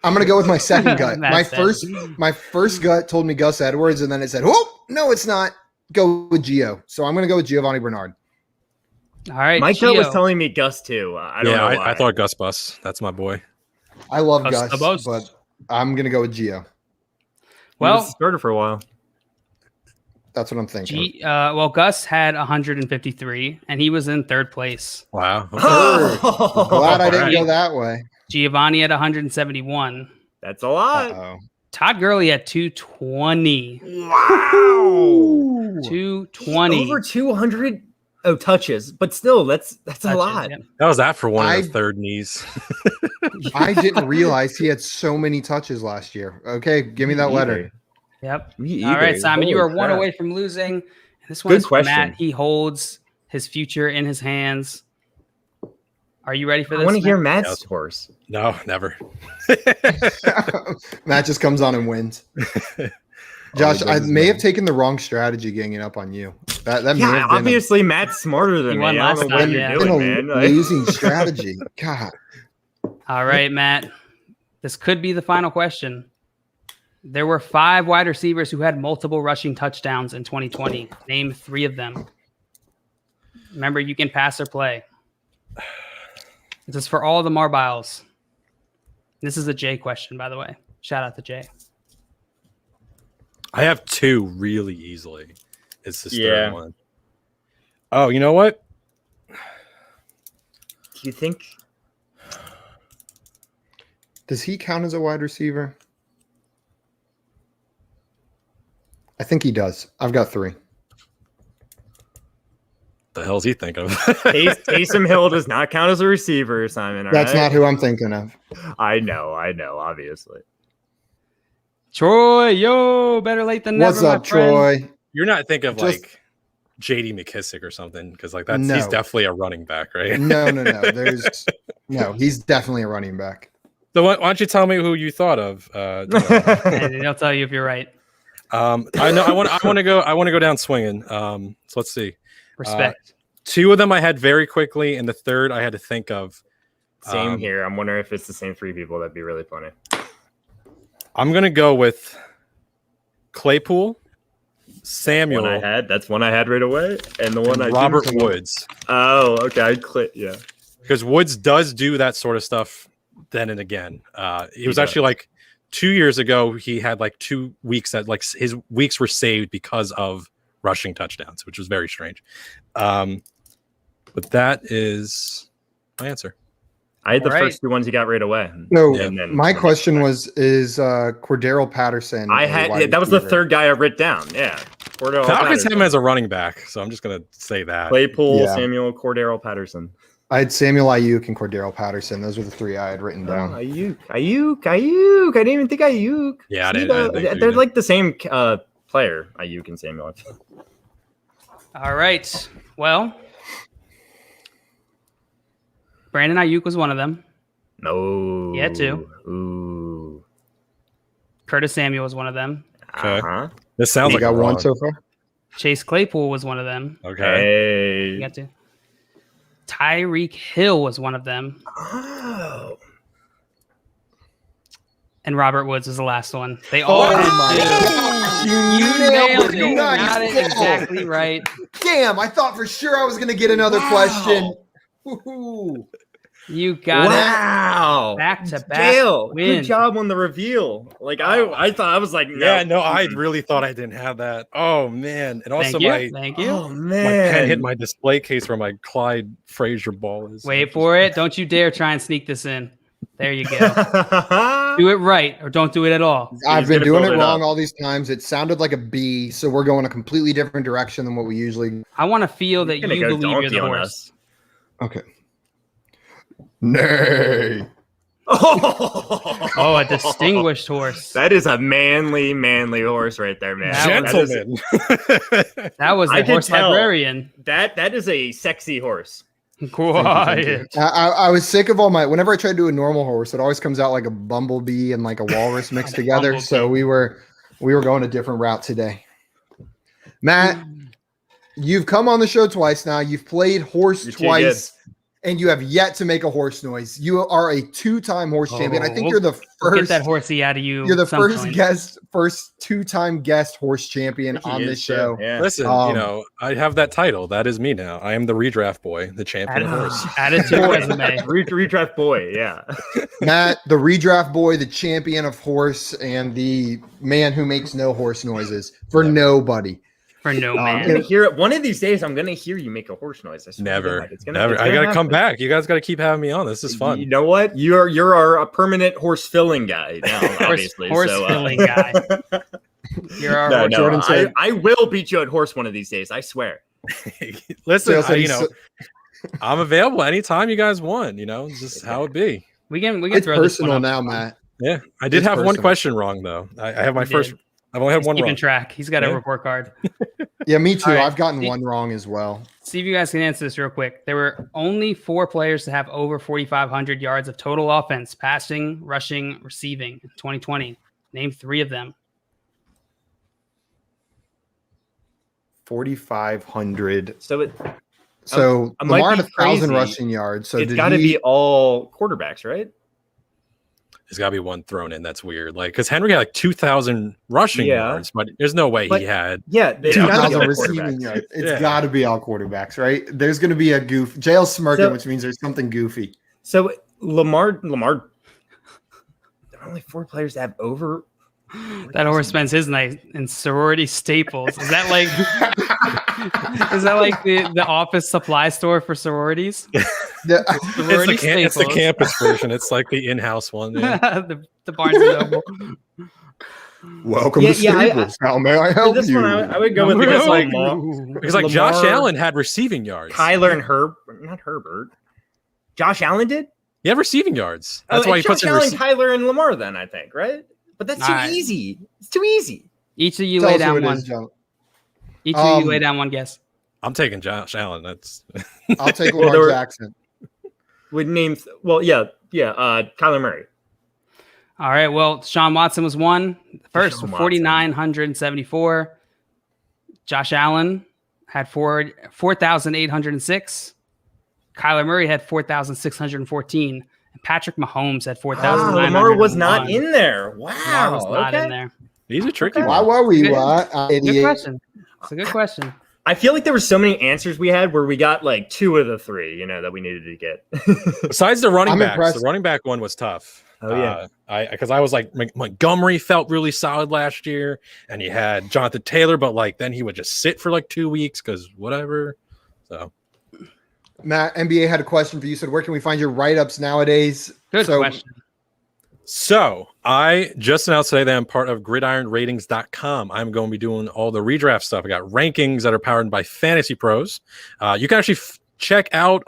[SPEAKER 1] I'm going to go with my second gut. my first gut told me Gus Edwards, and then it said, "Oh, no, it's not. Go with Gio." So I'm going to go with Giovanni Bernard.
[SPEAKER 3] All right.
[SPEAKER 4] My gut was telling me Gus too. I don't know why.
[SPEAKER 2] I thought Gus Bus. That's my boy.
[SPEAKER 1] I love Gus, but I'm going to go with Gio.
[SPEAKER 3] Well,
[SPEAKER 4] he started for a while.
[SPEAKER 1] That's what I'm thinking.
[SPEAKER 3] Gus had 153, and he was in third place.
[SPEAKER 2] Wow.
[SPEAKER 1] Glad I didn't go that way.
[SPEAKER 3] Giovanni had 171.
[SPEAKER 4] That's a lot.
[SPEAKER 1] Uh-oh.
[SPEAKER 3] Todd Gurley at 220.
[SPEAKER 4] Wow.
[SPEAKER 3] 220.
[SPEAKER 4] Over 200 touches, but still, that's a lot.
[SPEAKER 2] Yeah. That was that for one of the third knees.
[SPEAKER 1] I didn't realize he had so many touches last year. Okay, give me that letter.
[SPEAKER 3] Yep. All right, Simon, you are one away from losing. This one is for Matt. He holds his future in his hands. Are you ready for this?
[SPEAKER 4] I want to hear Matt's horse.
[SPEAKER 2] No, never.
[SPEAKER 1] Matt just comes on and wins. Josh, I may have taken the wrong strategy ganging up on you. That may have been
[SPEAKER 4] obviously Matt's smarter than me. I don't know what you're doing, man.
[SPEAKER 1] Losing strategy. God.
[SPEAKER 3] All right, Matt. This could be the final question. There were 5 wide receivers who had multiple rushing touchdowns in 2020. Name 3 of them. Remember, you can pass or play. This is for all the marbles. This is a Jay question, by the way. Shout out to Jay.
[SPEAKER 2] I have 2 really easily. It's the third one. Oh, you know what?
[SPEAKER 4] Do you think?
[SPEAKER 1] Does he count as a wide receiver? I think he does. I've got 3.
[SPEAKER 2] The hell's he thinking of?
[SPEAKER 4] Taysom Hill does not count as a receiver, Simon.
[SPEAKER 1] That's not who I'm thinking of.
[SPEAKER 4] I know, obviously.
[SPEAKER 3] Troy, better late than never.
[SPEAKER 1] What's up, Troy?
[SPEAKER 2] You're not thinking of like JD McKissick or something, because like he's definitely a running back, right?
[SPEAKER 1] No. He's definitely a running back.
[SPEAKER 2] So why don't you tell me who you thought of?
[SPEAKER 3] And I'll tell you if you're right.
[SPEAKER 2] I know. I want to go down swinging. So let's see.
[SPEAKER 3] Respect.
[SPEAKER 2] 2 of them I had very quickly, and the third I had to think of.
[SPEAKER 4] Same here. I'm wondering if it's the same 3 people. That'd be really funny.
[SPEAKER 2] I'm gonna go with Claypool, Samuel.
[SPEAKER 4] That's one I had right away, and the one I
[SPEAKER 2] Robert Woods.
[SPEAKER 4] Oh, okay.
[SPEAKER 2] Because Woods does do that sort of stuff then and again. He was actually like 2 years ago. He had like 2 weeks that like his weeks were saved because of rushing touchdowns, which was very strange. But that is my answer.
[SPEAKER 4] I had the first 2 ones you got right away.
[SPEAKER 1] No, my question is Cordero Patterson.
[SPEAKER 4] That was the third guy I wrote down. Yeah.
[SPEAKER 2] Falcons him as a running back, so I'm just going to say that.
[SPEAKER 4] Claypool, Samuel, Cordero Patterson.
[SPEAKER 1] I had Samuel Ayuk and Cordero Patterson. Those were the 3 I had written down.
[SPEAKER 4] Ayuk. I didn't even think Ayuk.
[SPEAKER 2] Yeah, I didn't think
[SPEAKER 4] they're like the same player, Ayuk and Samuel.
[SPEAKER 3] All right. Well, Brandon Ayuk was one of them.
[SPEAKER 4] No.
[SPEAKER 3] He had 2.
[SPEAKER 4] Ooh.
[SPEAKER 3] Curtis Samuel was one of them.
[SPEAKER 2] Okay. This sounds like
[SPEAKER 1] got one so far.
[SPEAKER 3] Chase Claypool was one of them.
[SPEAKER 2] Okay.
[SPEAKER 4] Hey.
[SPEAKER 3] You got 2. Tyreek Hill was one of them.
[SPEAKER 4] Oh.
[SPEAKER 3] And Robert Woods was the last one. They all had 2. You nailed it. Got it exactly right.
[SPEAKER 1] Damn, I thought for sure I was going to get another question. Woo-hoo.
[SPEAKER 3] You got
[SPEAKER 4] it.
[SPEAKER 3] Back to back.
[SPEAKER 4] Dale, good job on the reveal. Like I thought, I was like, no.
[SPEAKER 2] Yeah, no, I really thought I didn't have that. Oh man, and also
[SPEAKER 3] Thank you.
[SPEAKER 4] Oh man,
[SPEAKER 2] my pen hit my display case where my Clyde Frazier ball is.
[SPEAKER 3] Wait for it. Don't you dare try and sneak this in. There you go. Do it right or don't do it at all.
[SPEAKER 1] I've been doing it wrong all these times. It sounded like a B, so we're going a completely different direction than what we usually.
[SPEAKER 3] I want to feel that you believe you're the horse.
[SPEAKER 1] Okay. Nay.
[SPEAKER 3] Oh, a distinguished horse.
[SPEAKER 4] That is a manly horse right there, man.
[SPEAKER 2] Gentleman.
[SPEAKER 3] That was the horse librarian.
[SPEAKER 4] That is a sexy horse.
[SPEAKER 3] Quiet.
[SPEAKER 1] I was sick of all my. Whenever I try to do a normal horse, it always comes out like a bumblebee and like a walrus mixed together.
[SPEAKER 3] Bumblebee.
[SPEAKER 1] So we were going a different route today. Matt, you've come on the show twice now. You've played horse twice. And you have yet to make a horse noise. You are a 2-time horse champion. I think you're the first.
[SPEAKER 3] Get that horsey out of you.
[SPEAKER 1] You're the first 2-time guest horse champion on this show.
[SPEAKER 4] Yeah.
[SPEAKER 2] Listen, I have that title. That is me now. I am the redraft boy, the champion horse.
[SPEAKER 3] Add it to your resume.
[SPEAKER 4] Redraft boy, yeah.
[SPEAKER 1] Matt, the redraft boy, the champion of horse, and the man who makes no horse noises for nobody.
[SPEAKER 3] For no man.
[SPEAKER 4] I'm gonna hear it. One of these days, I'm gonna hear you make a horse noise. I swear
[SPEAKER 2] Never.
[SPEAKER 4] Never.
[SPEAKER 2] I gotta come back. You guys gotta keep having me on. This is fun.
[SPEAKER 4] You know what? You're our permanent horse filling guy now, obviously.
[SPEAKER 3] Horse filling guy. You're our
[SPEAKER 4] Jordan said, I will beat you at horse one of these days. I swear.
[SPEAKER 2] Listen, I'm available anytime you guys want. It's just how it be.
[SPEAKER 3] We can
[SPEAKER 1] it's
[SPEAKER 3] throw
[SPEAKER 1] personal
[SPEAKER 3] this
[SPEAKER 1] now, Matt.
[SPEAKER 2] Yeah, I did have one question wrong though. I have my first. I've only had one wrong.
[SPEAKER 3] Track. He's got a report card.
[SPEAKER 1] Yeah, me too. Right. I've gotten one wrong as well.
[SPEAKER 3] See if you guys can answer this real quick. There were only 4 players to have over 4,500 yards of total offense, passing, rushing, receiving in 2020. Name 3 of them.
[SPEAKER 1] 4,500.
[SPEAKER 4] So
[SPEAKER 1] Lamar had 1,000 rushing yards. So
[SPEAKER 4] it's got to be all quarterbacks, right?
[SPEAKER 2] There's got to be one thrown in. That's weird. Because Henry had 2,000 rushing yards, but there's no way he had
[SPEAKER 1] 2,000 receiving yards. It's got to be all quarterbacks, right? There's going to be a goof. Jail's smirking, which means there's something goofy.
[SPEAKER 4] So Lamar, there are only 4 players that have over.
[SPEAKER 3] That horse spends his night in sorority staples. Is that like the office supply store for sororities?
[SPEAKER 2] It's the campus version. It's like the in-house one. Yeah.
[SPEAKER 3] the Barnes and Noble.
[SPEAKER 1] Welcome to Staples. How may I help you?
[SPEAKER 4] I would go with
[SPEAKER 2] because Josh Allen had receiving yards.
[SPEAKER 4] Kyler and not Herbert. Josh Allen did?
[SPEAKER 2] He had receiving yards. That's why he puts
[SPEAKER 4] Josh Allen, Kyler, and Lamar then, I think, right? But that's too easy. It's too easy.
[SPEAKER 3] Each of you lay down one. Each of you lay down one guess.
[SPEAKER 2] I'm taking Josh Allen.
[SPEAKER 1] I'll take Lamar Jackson.
[SPEAKER 4] With names, Kyler Murray.
[SPEAKER 3] All right. Well, Sean Watson was one first with 4,974. Josh Allen had 4,806. Kyler Murray had 4,614. Patrick Mahomes had 4,000.
[SPEAKER 4] Lamar was not in there. Wow.
[SPEAKER 3] Lamar was not in there.
[SPEAKER 2] These are tricky.
[SPEAKER 1] Why were we?
[SPEAKER 3] Good question. It's a good question.
[SPEAKER 4] I feel like there were so many answers we had where we got 2 of the 3, that we needed to get.
[SPEAKER 2] Besides the running backs, the running back one was tough.
[SPEAKER 4] Oh yeah.
[SPEAKER 2] Because I was like, Montgomery felt really solid last year, and you had Jonathan Taylor, but then he would just sit for 2 weeks because whatever. So.
[SPEAKER 1] Matt, NBA had a question for you. Said, where can we find your write-ups nowadays?
[SPEAKER 3] Good question.
[SPEAKER 2] So I just announced today that I'm part of gridironratings.com. I'm going to be doing all the redraft stuff. I got rankings that are powered by Fantasy Pros. You can actually check out.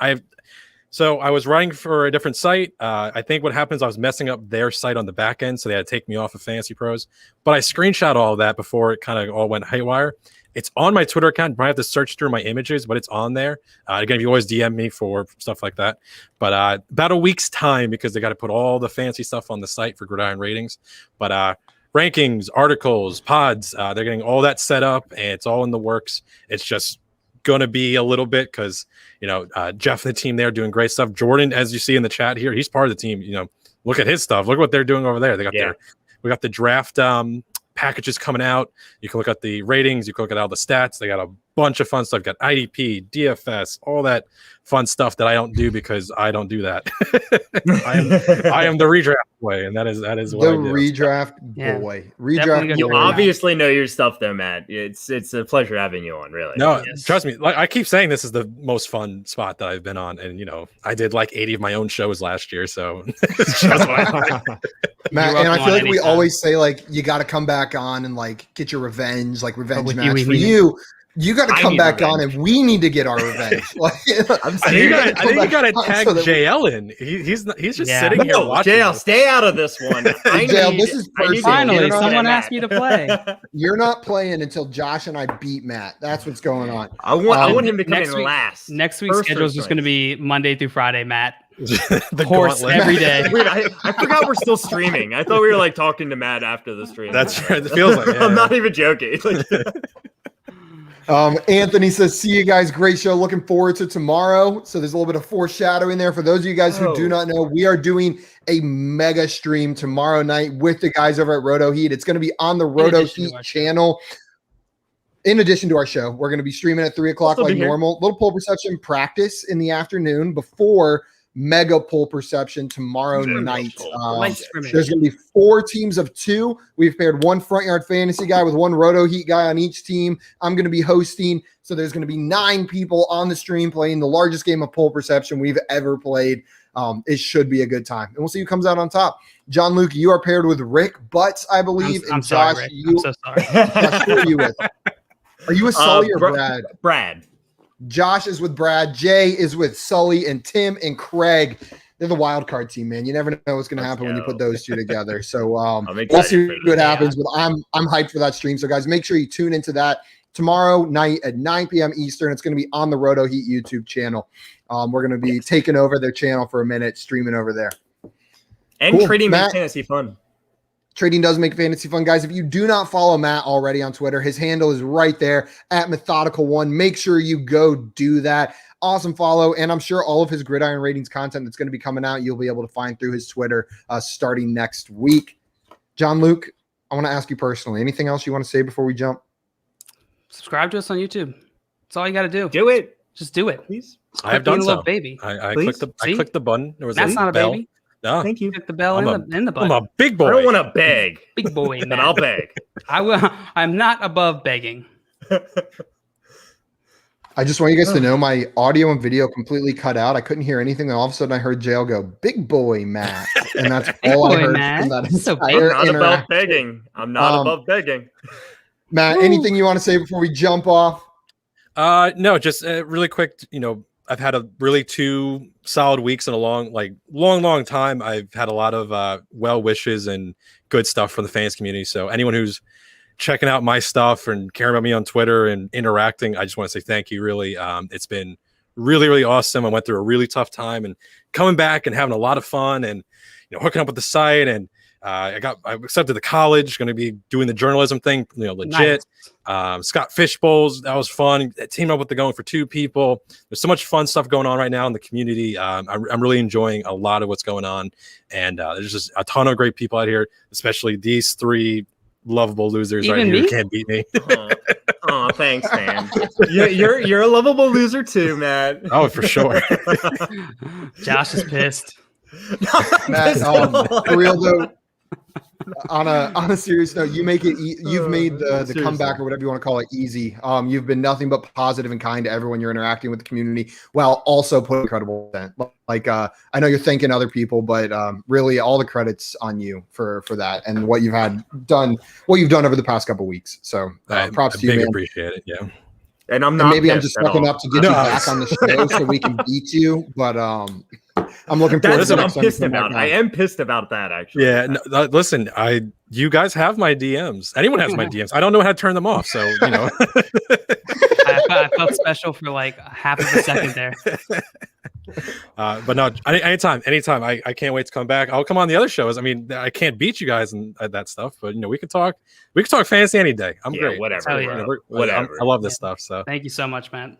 [SPEAKER 2] So I was writing for a different site. I think what happens, I was messing up their site on the back end, so they had to take me off of Fantasy Pros. But I screenshot all of that before it kind of all went haywire. It's on my Twitter account. You might have to search through my images, but it's on there. Again, if you always DM me for stuff like that. But about a week's time, because they got to put all the fancy stuff on the site for Gridiron Ratings. But rankings, articles, pods, they're getting all that set up, and it's all in the works. It's just going to be a little bit because, Jeff and the team there doing great stuff. Jordan, as you see in the chat here, he's part of the team. Look at his stuff. Look what they're doing over there. They got we got the draft packages coming out. You can look at the ratings. You can look at all the stats. They got a bunch of fun stuff. Got IDP, DFS, all that fun stuff that I don't do because I don't do that. I am the redraft boy, and that is what I do.
[SPEAKER 1] Redraft boy. Redraft.
[SPEAKER 4] You obviously know your stuff, though, Matt. It's a pleasure having you on. Really.
[SPEAKER 2] No, trust me. Like I keep saying, this is the most fun spot that I've been on, and I did like 80 of my own shows last year, so it's just what I like.
[SPEAKER 1] Matt, and I feel like we always say like you got to come back on and like get your revenge, like revenge match for you. You got to come back on, and we need to get our revenge. I
[SPEAKER 2] think you got to tag JL in. He's just sitting here watching.
[SPEAKER 4] JL, stay out of this one.
[SPEAKER 1] JL, this is personal.
[SPEAKER 3] Finally, someone asked me to play.
[SPEAKER 1] You're not playing until Josh and I beat Matt. That's what's going on.
[SPEAKER 4] I want him to come in last.
[SPEAKER 3] Next week's schedule is just going to be Monday through Friday, Matt. The horse every day.
[SPEAKER 4] Weird, I forgot we're still streaming. I thought we were like talking to Matt after the stream.
[SPEAKER 2] That's right. It feels like
[SPEAKER 4] I'm not even joking.
[SPEAKER 1] Anthony says, see you guys. Great show. Looking forward to tomorrow. So there's a little bit of foreshadowing there. For those of you guys who do not know, we are doing a mega stream tomorrow night with the guys over at Roto Heat. It's going to be on the Roto Heat channel. In addition to our show, we're going to be streaming at 3 o'clock like normal. Little poll perception practice in the afternoon before mega poll perception tomorrow night. There's going to be 4 teams of 2. We've paired 1 front yard fantasy guy with 1 Roto Heat guy on each team. I'm going to be hosting. So there's going to be 9 people on the stream playing the largest game of poll perception we've ever played. It should be a good time. And we'll see who comes out on top. John Luke, you are paired with Rick Butts, I believe.
[SPEAKER 3] I'm sorry,
[SPEAKER 1] Josh,
[SPEAKER 3] Rick. I'm so sorry.
[SPEAKER 1] Josh, who are you with? Are you with Sully or Brad?
[SPEAKER 4] Brad.
[SPEAKER 1] Josh is with Brad. Jay is with Sully, and Tim and Craig. They're the wild card team, man. You never know what's going to happen when you put those 2 together. So we'll see what happens. But I'm hyped for that stream. So guys, make sure you tune into that tomorrow night at 9 p.m. Eastern. It's going to be on the Roto Heat YouTube channel. We're going to be taking over their channel for a minute, streaming over there.
[SPEAKER 4] And trading makes fantasy fun.
[SPEAKER 1] Trading does make fantasy fun, guys. If you do not follow Matt already on Twitter, his handle is right there at Methodical1. Make sure you go do that. Awesome follow. And I'm sure all of his Gridiron Ratings content that's going to be coming out, you'll be able to find through his Twitter starting next week. John Luke, I want to ask you personally, anything else you want to say before we jump?
[SPEAKER 3] Subscribe to us on YouTube. That's all you got to do.
[SPEAKER 4] Do it.
[SPEAKER 3] Just do it.
[SPEAKER 4] Please.
[SPEAKER 2] I have done so.
[SPEAKER 3] Baby.
[SPEAKER 2] I clicked the button. There was
[SPEAKER 3] That's not a
[SPEAKER 2] bell.
[SPEAKER 3] baby.
[SPEAKER 2] No.
[SPEAKER 4] Thank you.
[SPEAKER 3] Click the bell in the button.
[SPEAKER 2] I'm a big boy.
[SPEAKER 4] I don't want to beg.
[SPEAKER 3] Big boy, man.
[SPEAKER 4] But I'll beg.
[SPEAKER 3] I will. I'm not above begging.
[SPEAKER 1] I just want you guys to know my audio and video completely cut out. I couldn't hear anything. And all of a sudden I heard JL go, big boy, Matt. And that's all I heard from that entire
[SPEAKER 4] I'm not above begging. I'm not above begging.
[SPEAKER 1] Matt, anything you want to say before we jump off?
[SPEAKER 2] No, just really quick. I've had a really 2 solid weeks in a long time. I've had a lot of well wishes and good stuff from the fans community. So anyone who's checking out my stuff and caring about me on Twitter and interacting, I just want to say thank you. Really, it's been really, really awesome. I went through a really tough time, and coming back and having a lot of fun, and hooking up with the site, and I accepted the college, going to be doing the journalism thing, legit. Nice. Scott Fishbowls, that was fun. Teamed up with the Going for 2 people. There's so much fun stuff going on right now in the community. I'm really enjoying a lot of what's going on, and there's just a ton of great people out here, especially these 3 lovable losers right here who can't beat me.
[SPEAKER 4] Oh, thanks, man. You're a lovable loser too, Matt.
[SPEAKER 2] Oh, for sure.
[SPEAKER 3] Josh is pissed.
[SPEAKER 1] Matt, for real though, on a serious note, you make it. You've made the comeback, or whatever you want to call it, easy. You've been nothing but positive and kind to everyone you're interacting with the community, while also putting incredible content. Like I know you're thanking other people, but really all the credits on you for that and what you've done over the past couple of weeks. So props to you, man.
[SPEAKER 2] Appreciate it. Yeah.
[SPEAKER 4] And I'm not.
[SPEAKER 1] Maybe I'm just sucking up to get you back on the show so we can beat you, but I'm looking forward to
[SPEAKER 4] what I'm pissed about. I am pissed about that, actually.
[SPEAKER 2] Yeah, no, listen, you guys have my DMs. Anyone has my DMs. I don't know how to turn them off, so
[SPEAKER 3] I felt special for like half of a second there.
[SPEAKER 2] But no, anytime. I can't wait to come back. I'll come on the other shows. I mean, I can't beat you guys and that stuff, but we can talk. We can talk fantasy any day. I'm great.
[SPEAKER 4] Whatever.
[SPEAKER 2] Whatever. I love this stuff. So
[SPEAKER 3] thank you so much, man.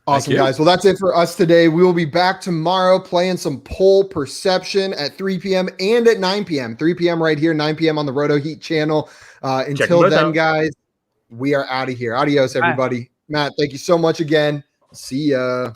[SPEAKER 1] Awesome, guys. Well, that's it for us today. We will be back tomorrow playing some poll perception at 3 p.m. and at 9 p.m. 3 p.m. right here, 9 p.m. on the Roto Heat channel. Until then, guys, we are out of here. Adios, everybody. Matt, thank you so much again. See ya.